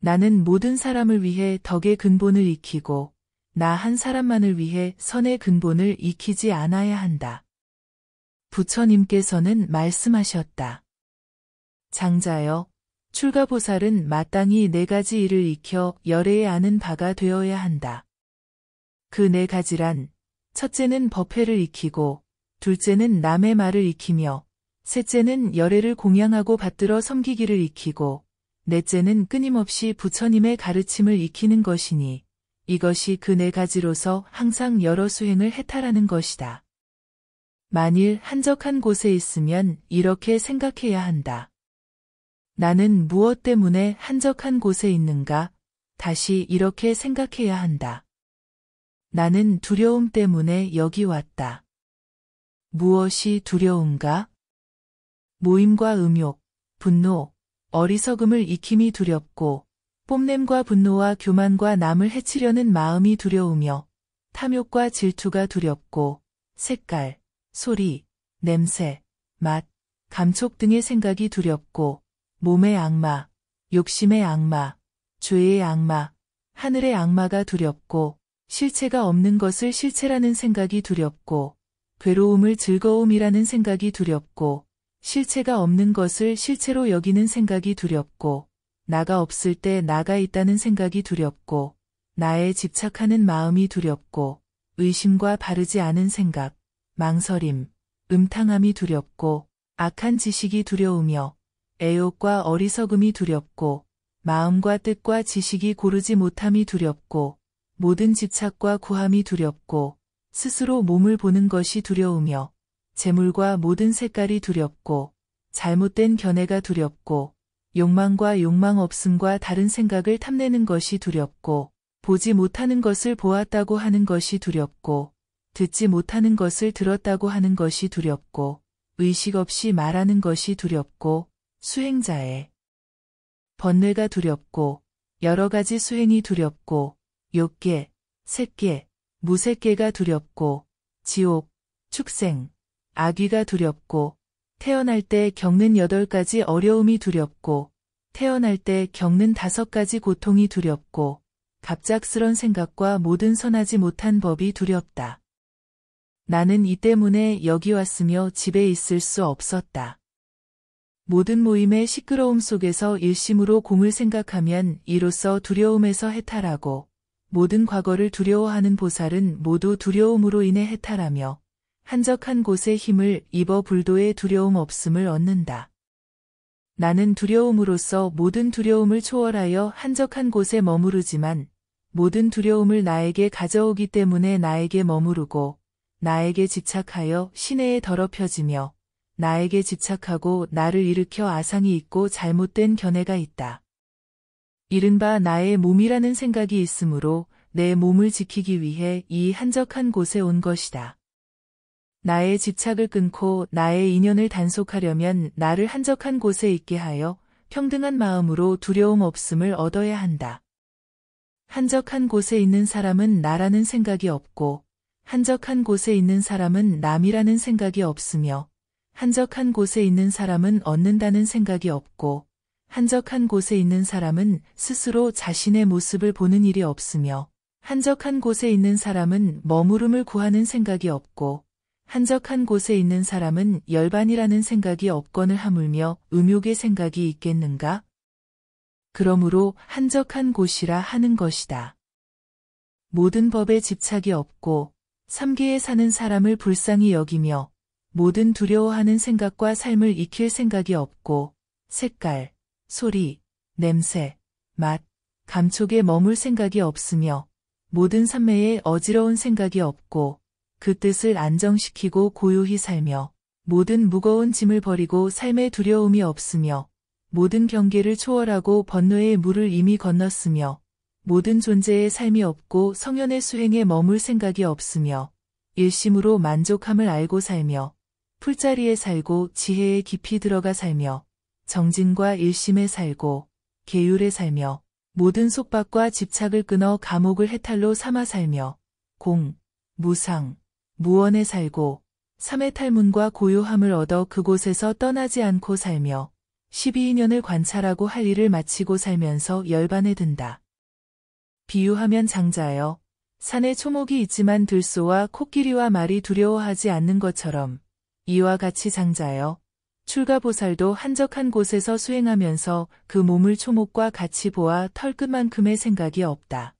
나는 모든 사람을 위해 덕의 근본을 익히고 나 한 사람만을 위해 선의 근본을 익히지 않아야 한다. 부처님께서는 말씀하셨다. 장자여, 출가보살은 마땅히 4가지 일을 익혀 열애에 아는 바가 되어야 한다. 그 4가지란 첫째는 법회를 익히고 둘째는 남의 말을 익히며 셋째는 열애를 공양하고 받들어 섬기기를 익히고 넷째는 끊임없이 부처님의 가르침을 익히는 것이니 이것이 그 4가지로서 항상 여러 수행을 해탈하는 것이다. 만일 한적한 곳에 있으면 이렇게 생각해야 한다. 나는 무엇 때문에 한적한 곳에 있는가? 다시 이렇게 생각해야 한다. 나는 두려움 때문에 여기 왔다. 무엇이 두려운가? 모임과 음욕, 분노, 어리석음을 익힘이 두렵고 뽐냄과 분노와 교만과 남을 해치려는 마음이 두려우며 탐욕과 질투가 두렵고 색깔, 소리, 냄새, 맛, 감촉 등의 생각이 두렵고 몸의 악마, 욕심의 악마, 죄의 악마, 하늘의 악마가 두렵고 실체가 없는 것을 실체라는 생각이 두렵고 괴로움을 즐거움이라는 생각이 두렵고 실체가 없는 것을 실체로 여기는 생각이 두렵고 나가 없을 때 나가 있다는 생각이 두렵고 나에 집착하는 마음이 두렵고 의심과 바르지 않은 생각, 망설임, 음탕함이 두렵고 악한 지식이 두려우며 애욕과 어리석음이 두렵고 마음과 뜻과 지식이 고르지 못함이 두렵고 모든 집착과 구함이 두렵고 스스로 몸을 보는 것이 두려우며 재물과 모든 색깔이 두렵고 잘못된 견해가 두렵고 욕망과 욕망 없음과 다른 생각을 탐내는 것이 두렵고 보지 못하는 것을 보았다고 하는 것이 두렵고 듣지 못하는 것을 들었다고 하는 것이 두렵고 의식 없이 말하는 것이 두렵고 수행자의 번뇌가 두렵고 여러 가지 수행이 두렵고 욕계, 색계, 무색계가 두렵고 지옥, 축생, 악귀가 두렵고 태어날 때 겪는 8가지 어려움이 두렵고 태어날 때 겪는 5가지 고통이 두렵고 갑작스런 생각과 모든 선하지 못한 법이 두렵다. 나는 이 때문에 여기 왔으며 집에 있을 수 없었다. 모든 모임의 시끄러움 속에서 일심으로 공을 생각하면 이로써 두려움에서 해탈하고 모든 과거를 두려워하는 보살은 모두 두려움으로 인해 해탈하며 한적한 곳에 힘을 입어 불도의 두려움 없음을 얻는다. 나는 두려움으로써 모든 두려움을 초월하여 한적한 곳에 머무르지만 모든 두려움을 나에게 가져오기 때문에 나에게 머무르고 나에게 집착하여 시내에 더럽혀지며 나에게 집착하고 나를 일으켜 아상이 있고 잘못된 견해가 있다. 이른바 나의 몸이라는 생각이 있으므로 내 몸을 지키기 위해 이 한적한 곳에 온 것이다. 나의 집착을 끊고 나의 인연을 단속하려면 나를 한적한 곳에 있게 하여 평등한 마음으로 두려움 없음을 얻어야 한다. 한적한 곳에 있는 사람은 나라는 생각이 없고 한적한 곳에 있는 사람은 남이라는 생각이 없으며 한적한 곳에 있는 사람은 얻는다는 생각이 없고 한적한 곳에 있는 사람은 스스로 자신의 모습을 보는 일이 없으며 한적한 곳에 있는 사람은 머무름을 구하는 생각이 없고 한적한 곳에 있는 사람은 열반이라는 생각이 없거늘 하물며 음욕의 생각이 있겠는가? 그러므로 한적한 곳이라 하는 것이다. 모든 법에 집착이 없고 삼계에 사는 사람을 불쌍히 여기며 모든 두려워하는 생각과 삶을 익힐 생각이 없고 색깔, 소리, 냄새, 맛, 감촉에 머물 생각이 없으며 모든 삼매에 어지러운 생각이 없고 그 뜻을 안정시키고 고요히 살며 모든 무거운 짐을 버리고 삶의 두려움이 없으며 모든 경계를 초월하고 번뇌의 물을 이미 건넜으며 모든 존재의 삶이 없고 성현의 수행에 머물 생각이 없으며 일심으로 만족함을 알고 살며 풀자리에 살고 지혜에 깊이 들어가 살며 정진과 일심에 살고 계율에 살며 모든 속박과 집착을 끊어 감옥을 해탈로 삼아 살며 무상, 무원에 살고 삼의 탈문과 고요함을 얻어 그곳에서 떠나지 않고 살며 12인연을 관찰하고 할 일을 마치고 살면서 열반에 든다. 비유하면 장자여, 산에 초목이 있지만 들소와 코끼리와 말이 두려워하지 않는 것처럼 이와 같이 장자여, 출가보살도 한적한 곳에서 수행하면서 그 몸을 초목과 같이 보아 털끝만큼의 생각이 없다.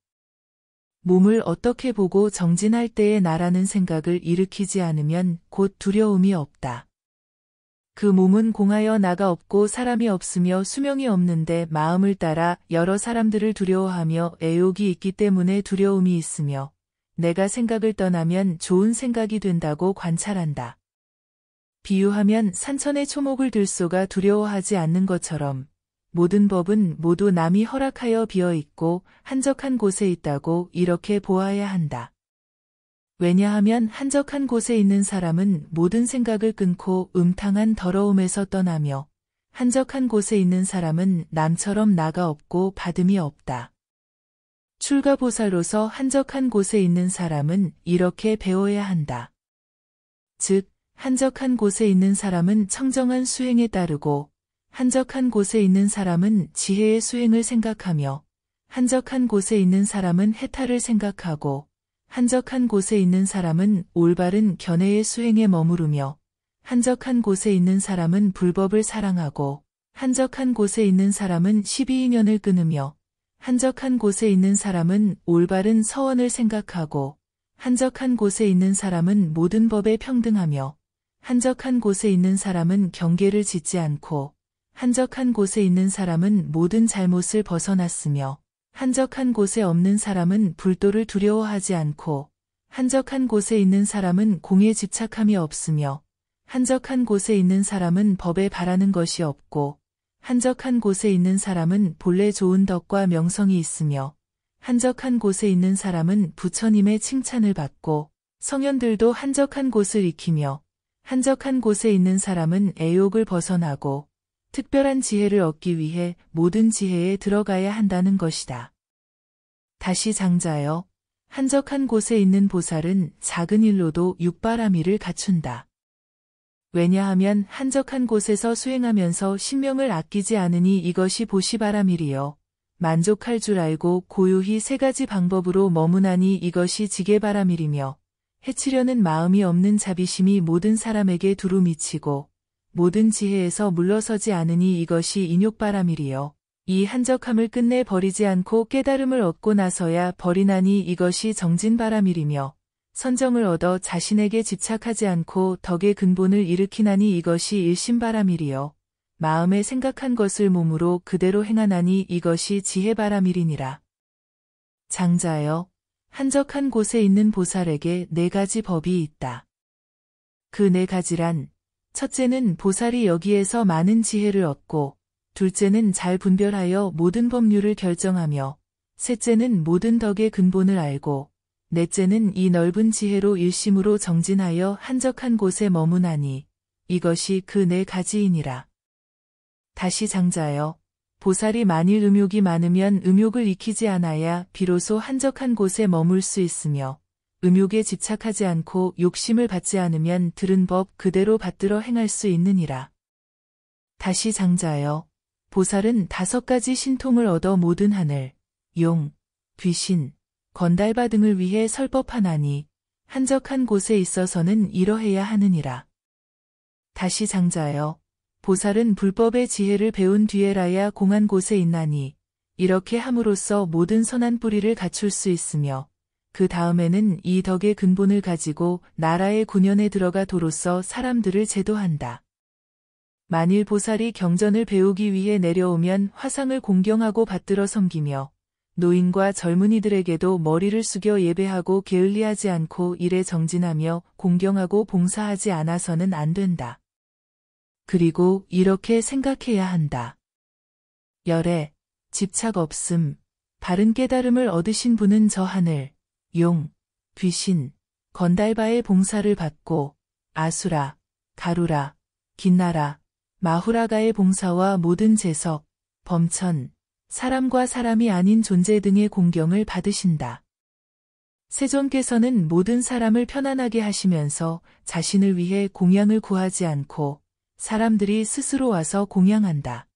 몸을 어떻게 보고 정진할 때에 나라는 생각을 일으키지 않으면 곧 두려움이 없다. 그 몸은 공하여 나가 없고 사람이 없으며 수명이 없는데 마음을 따라 여러 사람들을 두려워하며 애욕이 있기 때문에 두려움이 있으며 내가 생각을 떠나면 좋은 생각이 된다고 관찰한다. 비유하면 산천의 초목을 들소가 두려워하지 않는 것처럼 모든 법은 모두 남이 허락하여 비어있고 한적한 곳에 있다고 이렇게 보아야 한다. 왜냐하면 한적한 곳에 있는 사람은 모든 생각을 끊고 음탕한 더러움에서 떠나며 한적한 곳에 있는 사람은 남처럼 나가 없고 받음이 없다. 출가보살로서 한적한 곳에 있는 사람은 이렇게 배워야 한다. 즉, 한적한 곳에 있는 사람은 청정한 수행에 따르고 한적한 곳에 있는 사람은 지혜의 수행을 생각하며 한적한 곳에 있는 사람은 해탈을 생각하고 한적한 곳에 있는 사람은 올바른 견해의 수행에 머무르며 한적한 곳에 있는 사람은 불법을 사랑하고 한적한 곳에 있는 사람은 12인연을 끊으며 한적한 곳에 있는 사람은 올바른 서원을 생각하고 한적한 곳에 있는 사람은 모든 법에 평등하며 한적한 곳에 있는 사람은 경계를 짓지 않고 한적한 곳에 있는 사람은 모든 잘못을 벗어났으며 한적한 곳에 없는 사람은 불도를 두려워하지 않고 한적한 곳에 있는 사람은 공에 집착함이 없으며 한적한 곳에 있는 사람은 법에 바라는 것이 없고 한적한 곳에 있는 사람은 본래 좋은 덕과 명성이 있으며 한적한 곳에 있는 사람은 부처님의 칭찬을 받고 성현들도 한적한 곳을 익히며 한적한 곳에 있는 사람은 애욕을 벗어나고 특별한 지혜를 얻기 위해 모든 지혜에 들어가야 한다는 것이다. 다시 장자여, 한적한 곳에 있는 보살은 작은 일로도 육바라미를 갖춘다. 왜냐하면 한적한 곳에서 수행하면서 신명을 아끼지 않으니 이것이 보시바라밀이요. 만족할 줄 알고 고요히 세 가지 방법으로 머무나니 이것이 지게바라밀이며 해치려는 마음이 없는 자비심이 모든 사람에게 두루 미치고 모든 지혜에서 물러서지 않으니 이것이 인욕바라밀이요. 이 한적함을 끝내 버리지 않고 깨달음을 얻고 나서야 버리나니 이것이 정진바라밀이며 선정을 얻어 자신에게 집착하지 않고 덕의 근본을 일으키나니 이것이 일심바라밀이요. 마음에 생각한 것을 몸으로 그대로 행하나니 이것이 지혜바라밀이니라. 장자여, 한적한 곳에 있는 보살에게 4가지 법이 있다. 그 4가지란 첫째는 보살이 여기에서 많은 지혜를 얻고 둘째는 잘 분별하여 모든 법률을 결정하며 셋째는 모든 덕의 근본을 알고 넷째는 이 넓은 지혜로 일심으로 정진하여 한적한 곳에 머무나니 이것이 그 4가지이니라. 다시 장자여, 보살이 만일 음욕이 많으면 음욕을 익히지 않아야 비로소 한적한 곳에 머물 수 있으며 음욕에 집착하지 않고 욕심을 받지 않으면 들은 법 그대로 받들어 행할 수 있느니라. 다시 장자여, 보살은 5가지 신통을 얻어 모든 하늘, 용, 귀신, 건달바 등을 위해 설법하나니 한적한 곳에 있어서는 이러해야 하느니라. 다시 장자여, 보살은 불법의 지혜를 배운 뒤에라야 공한 곳에 있나니 이렇게 함으로써 모든 선한 뿌리를 갖출 수 있으며 그 다음에는 이 덕의 근본을 가지고 나라의 군현에 들어가 도로써 사람들을 제도한다. 만일 보살이 경전을 배우기 위해 내려오면 화상을 공경하고 받들어 섬기며 노인과 젊은이들에게도 머리를 숙여 예배하고 게을리하지 않고 일에 정진하며 공경하고 봉사하지 않아서는 안 된다. 그리고 이렇게 생각해야 한다. 열애, 집착 없음, 바른 깨달음을 얻으신 분은 저 하늘, 용, 귀신, 건달바의 봉사를 받고 아수라, 가루라, 긴나라, 마후라가의 봉사와 모든 재석, 범천, 사람과 사람이 아닌 존재 등의 공경을 받으신다. 세존께서는 모든 사람을 편안하게 하시면서 자신을 위해 공양을 구하지 않고 사람들이 스스로 와서 공양한다.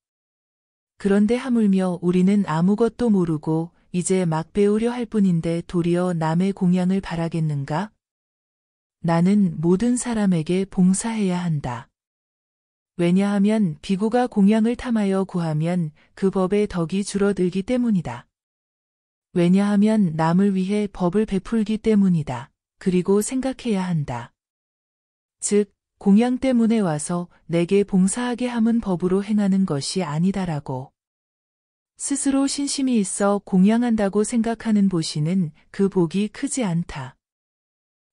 그런데 하물며 우리는 아무것도 모르고 이제 막 배우려 할 뿐인데 도리어 남의 공양을 바라겠는가? 나는 모든 사람에게 봉사해야 한다. 왜냐하면 비구가 공양을 탐하여 구하면 그 법의 덕이 줄어들기 때문이다. 왜냐하면 남을 위해 법을 베풀기 때문이다. 그리고 생각해야 한다. 즉, 공양 때문에 와서 내게 봉사하게 함은 법으로 행하는 것이 아니다라고. 스스로 신심이 있어 공양한다고 생각하는 보시는 그 복이 크지 않다.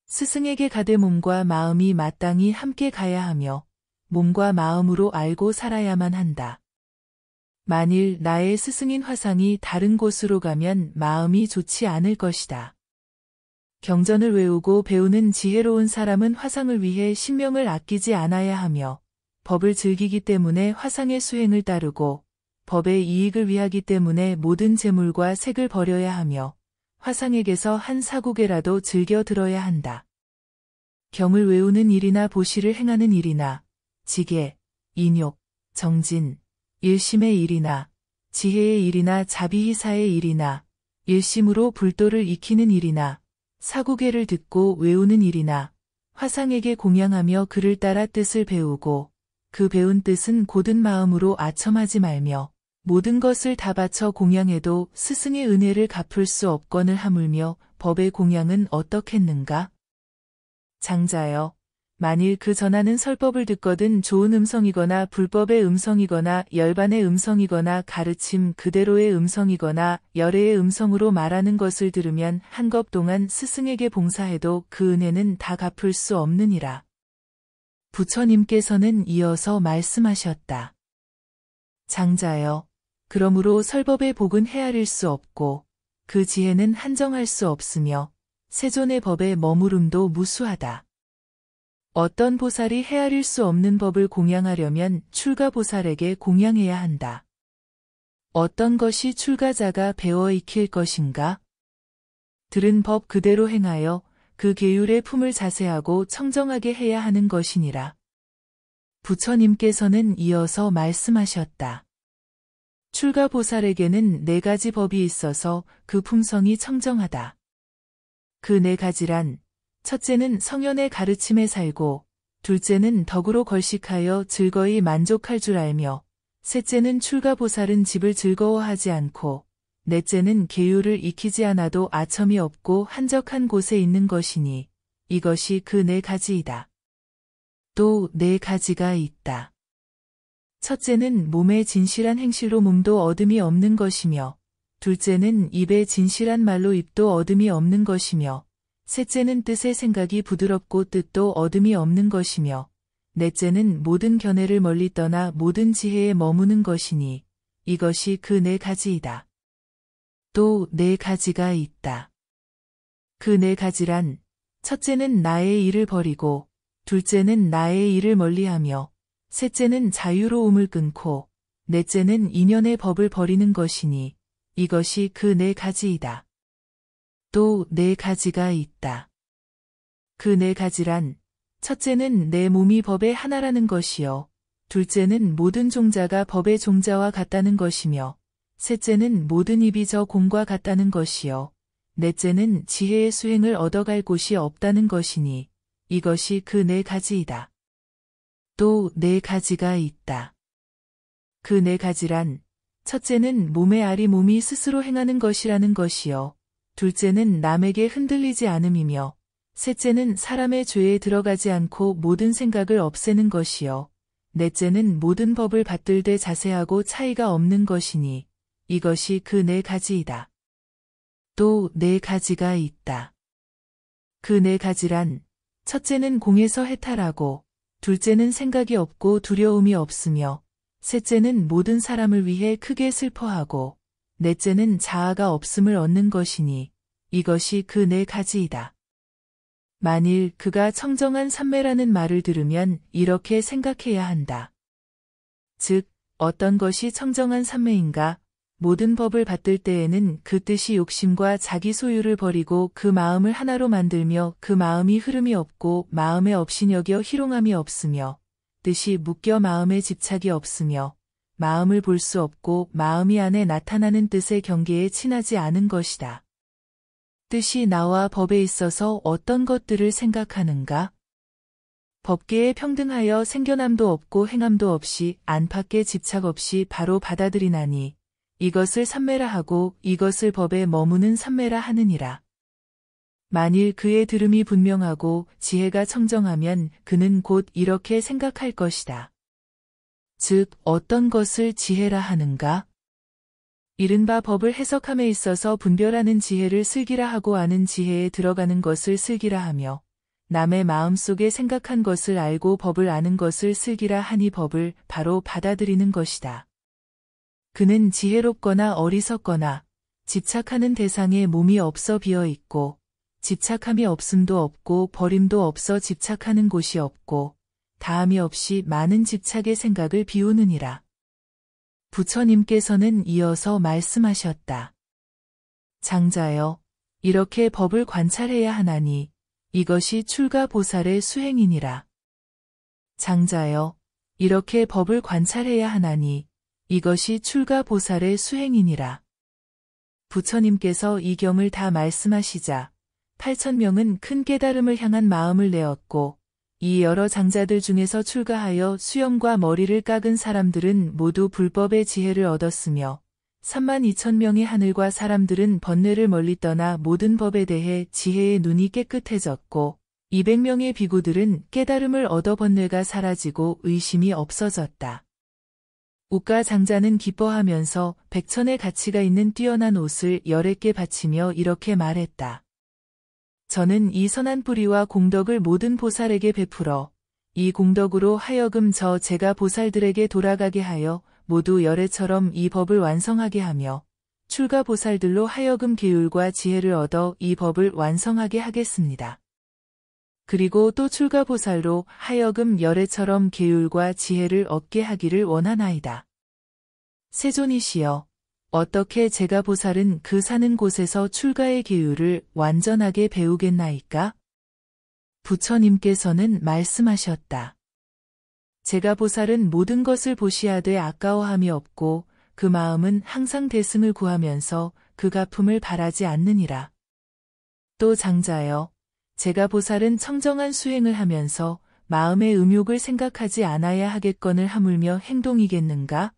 스승에게 가되 몸과 마음이 마땅히 함께 가야 하며 몸과 마음으로 알고 살아야만 한다. 만일 나의 스승인 화상이 다른 곳으로 가면 마음이 좋지 않을 것이다. 경전을 외우고 배우는 지혜로운 사람은 화상을 위해 신명을 아끼지 않아야 하며 법을 즐기기 때문에 화상의 수행을 따르고 법의 이익을 위하기 때문에 모든 재물과 색을 버려야 하며 화상에게서 한 사구개라도 즐겨 들어야 한다. 경을 외우는 일이나 보시를 행하는 일이나 지계, 인욕, 정진, 일심의 일이나 지혜의 일이나 자비희사의 일이나 일심으로 불도를 익히는 일이나 사구개를 듣고 외우는 일이나 화상에게 공양하며 그를 따라 뜻을 배우고 그 배운 뜻은 곧은 마음으로 아첨하지 말며 모든 것을 다 바쳐 공양해도 스승의 은혜를 갚을 수 없거늘 하물며 법의 공양은 어떻겠는가? 장자여, 만일 그 전하는 설법을 듣거든 좋은 음성이거나 불법의 음성이거나 열반의 음성이거나 가르침 그대로의 음성이거나 열애의 음성으로 말하는 것을 들으면 한겁 동안 스승에게 봉사해도 그 은혜는 다 갚을 수 없느니라. 부처님께서는 이어서 말씀하셨다. 장자여, 그러므로 설법의 복은 헤아릴 수 없고 그 지혜는 한정할 수 없으며 세존의 법의 머무름도 무수하다. 어떤 보살이 헤아릴 수 없는 법을 공양하려면 출가보살에게 공양해야 한다. 어떤 것이 출가자가 배워 익힐 것인가? 들은 법 그대로 행하여 그 계율의 품을 자세하고 청정하게 해야 하는 것이니라. 부처님께서는 이어서 말씀하셨다. 출가보살에게는 4가지 법이 있어서 그 품성이 청정하다. 그 4가지란 첫째는 성현의 가르침에 살고 둘째는 덕으로 걸식하여 즐거이 만족할 줄 알며 셋째는 출가보살은 집을 즐거워하지 않고 넷째는 계율을 익히지 않아도 아첨이 없고 한적한 곳에 있는 것이니 이것이 그 4가지이다. 또 4가지가 있다. 첫째는 몸의 진실한 행실로 몸도 어둠이 없는 것이며 둘째는 입의 진실한 말로 입도 어둠이 없는 것이며 셋째는 뜻의 생각이 부드럽고 뜻도 어둠이 없는 것이며 넷째는 모든 견해를 멀리 떠나 모든 지혜에 머무는 것이니 이것이 그 4가지이다. 또 4가지가 있다. 그 4가지란 첫째는 나의 일을 버리고 둘째는 나의 일을 멀리하며 셋째는 자유로움을 끊고 넷째는 인연의 법을 버리는 것이니 이것이 그 4가지이다. 또 4가지가 있다. 그 4가지란 첫째는 내 몸이 법의 하나라는 것이요. 둘째는 모든 종자가 법의 종자와 같다는 것이며 셋째는 모든 입이 저 공과 같다는 것이요. 넷째는 지혜의 수행을 얻어갈 곳이 없다는 것이니 이것이 그 4가지이다. 또 4가지가 있다. 그 4가지란 첫째는 몸의 알이 몸이 스스로 행하는 것이라는 것이요. 둘째는 남에게 흔들리지 않음이며 셋째는 사람의 죄에 들어가지 않고 모든 생각을 없애는 것이요. 넷째는 모든 법을 받들되 자세하고 차이가 없는 것이니 이것이 그 4가지이다. 또 4가지가 있다. 그 4가지란 첫째는 공에서 해탈하고 둘째는 생각이 없고 두려움이 없으며 셋째는 모든 사람을 위해 크게 슬퍼하고 넷째는 자아가 없음을 얻는 것이니 이것이 그 4가지이다. 만일 그가 청정한 삼매라는 말을 들으면 이렇게 생각해야 한다. 즉, 어떤 것이 청정한 삼매인가? 모든 법을 받들 때에는 그 뜻이 욕심과 자기 소유를 버리고 그 마음을 하나로 만들며 그 마음이 흐름이 없고 마음에 업신여겨 희롱함이 없으며 뜻이 묶여 마음에 집착이 없으며 마음을 볼 수 없고 마음이 안에 나타나는 뜻의 경계에 친하지 않은 것이다. 뜻이 나와 법에 있어서 어떤 것들을 생각하는가? 법계에 평등하여 생겨남도 없고 행함도 없이 안팎에 집착 없이 바로 받아들이나니 이것을 삼매라 하고 이것을 법에 머무는 삼매라 하느니라. 만일 그의 들음이 분명하고 지혜가 청정하면 그는 곧 이렇게 생각할 것이다. 즉 어떤 것을 지혜라 하는가? 이른바 법을 해석함에 있어서 분별하는 지혜를 슬기라 하고 아는 지혜에 들어가는 것을 슬기라 하며 남의 마음속에 생각한 것을 알고 법을 아는 것을 슬기라 하니 법을 바로 받아들이는 것이다. 그는 지혜롭거나 어리석거나 집착하는 대상에 몸이 없어 비어 있고 집착함이 없음도 없고 버림도 없어 집착하는 곳이 없고 다함이 없이 많은 집착의 생각을 비우느니라. 부처님께서는 이어서 말씀하셨다. 장자여, 이렇게 법을 관찰해야 하나니 이것이 출가보살의 수행이니라. 장자여, 이렇게 법을 관찰해야 하나니 이것이 출가보살의 수행이니라. 부처님께서 이 경을 다 말씀하시자 8,000명은 큰 깨달음을 향한 마음을 내었고 이 여러 장자들 중에서 출가하여 수염과 머리를 깎은 사람들은 모두 불법의 지혜를 얻었으며 32,000명의 하늘과 사람들은 번뇌를 멀리 떠나 모든 법에 대해 지혜의 눈이 깨끗해졌고 200명의 비구들은 깨달음을 얻어 번뇌가 사라지고 의심이 없어졌다. 우가 장자는 기뻐하면서 백천의 가치가 있는 뛰어난 옷을 10개 바치며 이렇게 말했다. 저는 이 선한 뿌리와 공덕을 모든 보살에게 베풀어 이 공덕으로 하여금 제가 보살들에게 돌아가게 하여 모두 열애처럼 이 법을 완성하게 하며 출가 보살들로 하여금 계율과 지혜를 얻어 이 법을 완성하게 하겠습니다. 그리고 또 출가 보살로 하여금 열애처럼 계율과 지혜를 얻게 하기를 원하나이다. 세존이시여, 어떻게 제가 보살은 그 사는 곳에서 출가의 계율을 완전하게 배우겠나이까? 부처님께서는 말씀하셨다. 제가 보살은 모든 것을 보시하되 아까워함이 없고 그 마음은 항상 대승을 구하면서 그 갚음을 바라지 않느니라. 또 장자여, 제가 보살은 청정한 수행을 하면서 마음의 음욕을 생각하지 않아야 하겠거늘 하물며 행동이겠는가?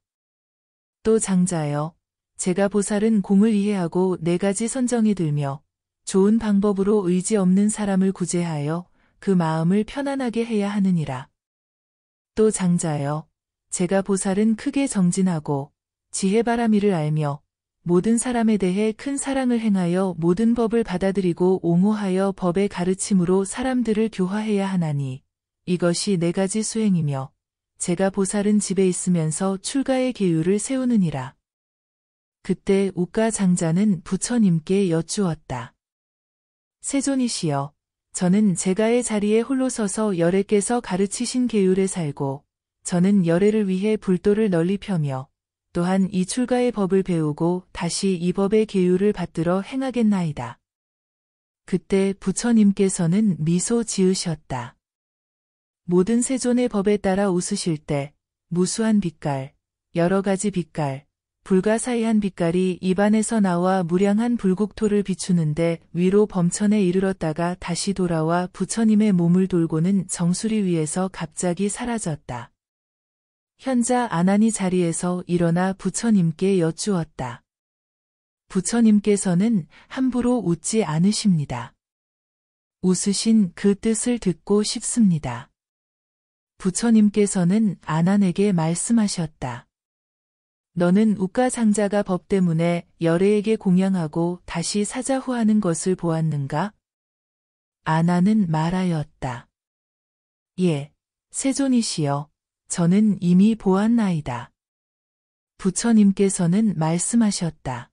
또 장자여, 제가 보살은 공을 이해하고 4가지 선정이 들며 좋은 방법으로 의지 없는 사람을 구제하여 그 마음을 편안하게 해야 하느니라. 또 장자여, 제가 보살은 크게 정진하고 지혜바라미를 알며 모든 사람에 대해 큰 사랑을 행하여 모든 법을 받아들이고 옹호하여 법의 가르침으로 사람들을 교화해야 하나니 이것이 4가지 수행이며 제가 보살은 집에 있으면서 출가의 계율을 세우느니라. 그때 우가 장자는 부처님께 여쭈었다. 세존이시여, 저는 제가의 자리에 홀로 서서 열애께서 가르치신 계율에 살고 저는 열애를 위해 불도를 널리 펴며 또한 이 출가의 법을 배우고 다시 이 법의 계율을 받들어 행하겠나이다. 그때 부처님께서는 미소 지으셨다. 모든 세존의 법에 따라 웃으실 때 무수한 빛깔, 여러 가지 빛깔, 불가사의한 빛깔이 입안에서 나와 무량한 불국토를 비추는데 위로 범천에 이르렀다가 다시 돌아와 부처님의 몸을 돌고는 정수리 위에서 갑자기 사라졌다. 현자 아난이 자리에서 일어나 부처님께 여쭈었다. 부처님께서는 함부로 웃지 않으십니다. 웃으신 그 뜻을 듣고 싶습니다. 부처님께서는 아난에게 말씀하셨다. 너는 우가 장자가 법 때문에 열애에게 공양하고 다시 사자후하는 것을 보았는가? 아난은 말하였다. 예, 세존이시여, 저는 이미 보았나이다. 부처님께서는 말씀하셨다.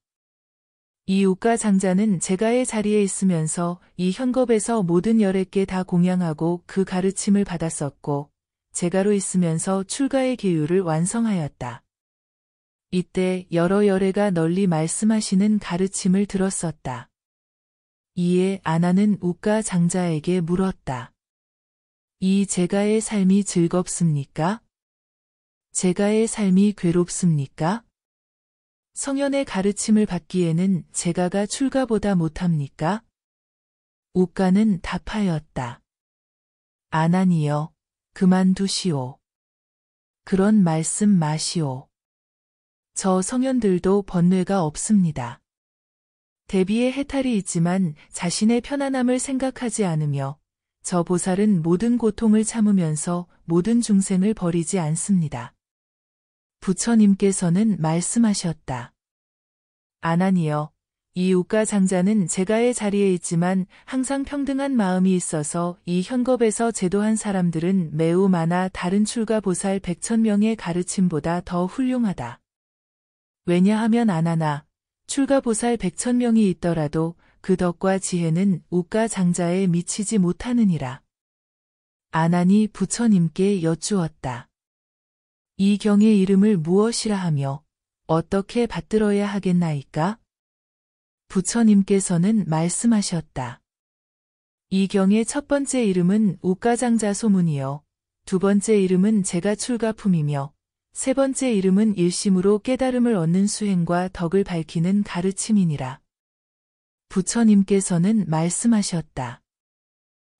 이 우가 장자는 제가의 자리에 있으면서 이 현겁에서 모든 열애께 다 공양하고 그 가르침을 받았었고 제가로 있으면서 출가의 계율을 완성하였다. 이때 여러 열애가 널리 말씀하시는 가르침을 들었었다. 이에 아나는 우가 장자에게 물었다. 이 제가의 삶이 즐겁습니까? 제가의 삶이 괴롭습니까? 성현의 가르침을 받기에는 제가가 출가보다 못합니까? 우가는 답하였다. 아나니여, 그만두시오. 그런 말씀 마시오. 저 성현들도 번뇌가 없습니다. 대비의 해탈이 있지만 자신의 편안함을 생각하지 않으며 저 보살은 모든 고통을 참으면서 모든 중생을 버리지 않습니다. 부처님께서는 말씀하셨다. 아나니여, 이 우가 장자는 제가의 자리에 있지만 항상 평등한 마음이 있어서 이 현겁에서 제도한 사람들은 매우 많아 다른 출가 보살 100,000명의 가르침보다 더 훌륭하다. 왜냐하면 아나나, 출가 보살 100,000명이 있더라도 그 덕과 지혜는 우가 장자에 미치지 못하느니라. 아난이 부처님께 여쭈었다. 이 경의 이름을 무엇이라 하며 어떻게 받들어야 하겠나이까? 부처님께서는 말씀하셨다. 이 경의 첫 번째 이름은 우가장자 소문이요. 두 번째 이름은 제가 출가품이며 세 번째 이름은 일심으로 깨달음을 얻는 수행과 덕을 밝히는 가르침이니라. 부처님께서는 말씀하셨다.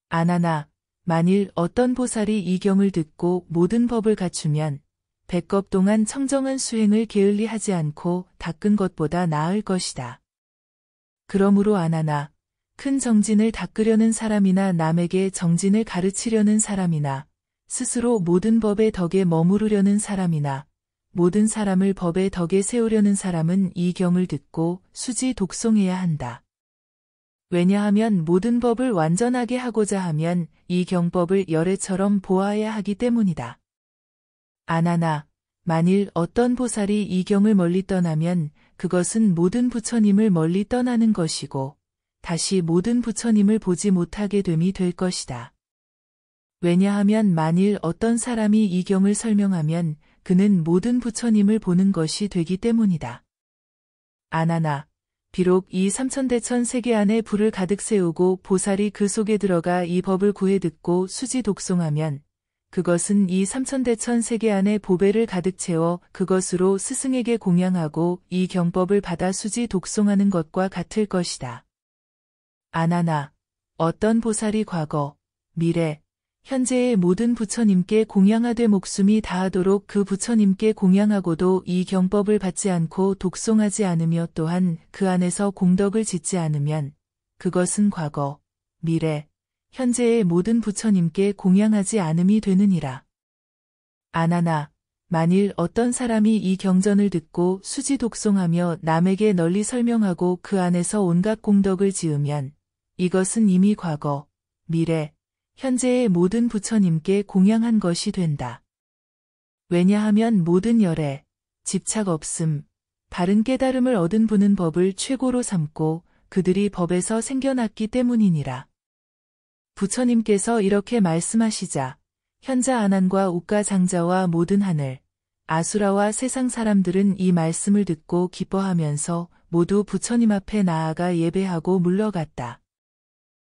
아나나, 만일 어떤 보살이 이 경을 듣고 모든 법을 갖추면 100겁 동안 청정한 수행을 게을리 하지 않고 닦은 것보다 나을 것이다. 그러므로 아나나, 큰 정진을 닦으려는 사람이나 남에게 정진을 가르치려는 사람이나 스스로 모든 법의 덕에 머무르려는 사람이나 모든 사람을 법의 덕에 세우려는 사람은 이 경을 듣고 수지 독송해야 한다. 왜냐하면 모든 법을 완전하게 하고자 하면 이 경법을 열애처럼 보아야 하기 때문이다. 아나나, 만일 어떤 보살이 이 경을 멀리 떠나면 그것은 모든 부처님을 멀리 떠나는 것이고 다시 모든 부처님을 보지 못하게 됨이 될 것이다. 왜냐하면 만일 어떤 사람이 이 경을 설명하면 그는 모든 부처님을 보는 것이 되기 때문이다. 아나나, 비록 이 삼천대천 세계 안에 불을 가득 세우고 보살이 그 속에 들어가 이 법을 구해 듣고 수지 독송하면 그것은 이 삼천대천 세계 안에 보배를 가득 채워 그것으로 스승에게 공양하고 이 경법을 받아 수지 독송하는 것과 같을 것이다. 아나나, 어떤 보살이 과거, 미래, 현재의 모든 부처님께 공양하되 목숨이 다하도록 그 부처님께 공양하고도 이 경법을 받지 않고 독송하지 않으며 또한 그 안에서 공덕을 짓지 않으면 그것은 과거, 미래, 현재의 모든 부처님께 공양하지 않음이 되느니라. 아나나, 만일 어떤 사람이 이 경전을 듣고 수지 독송하며 남에게 널리 설명하고 그 안에서 온갖 공덕을 지으면 이것은 이미 과거, 미래, 현재의 모든 부처님께 공양한 것이 된다. 왜냐하면 모든 열애, 집착 없음, 바른 깨달음을 얻은 분은 법을 최고로 삼고 그들이 법에서 생겨났기 때문이니라. 부처님께서 이렇게 말씀하시자 현자 아난과 우가 장자와 모든 하늘, 아수라와 세상 사람들은 이 말씀을 듣고 기뻐하면서 모두 부처님 앞에 나아가 예배하고 물러갔다.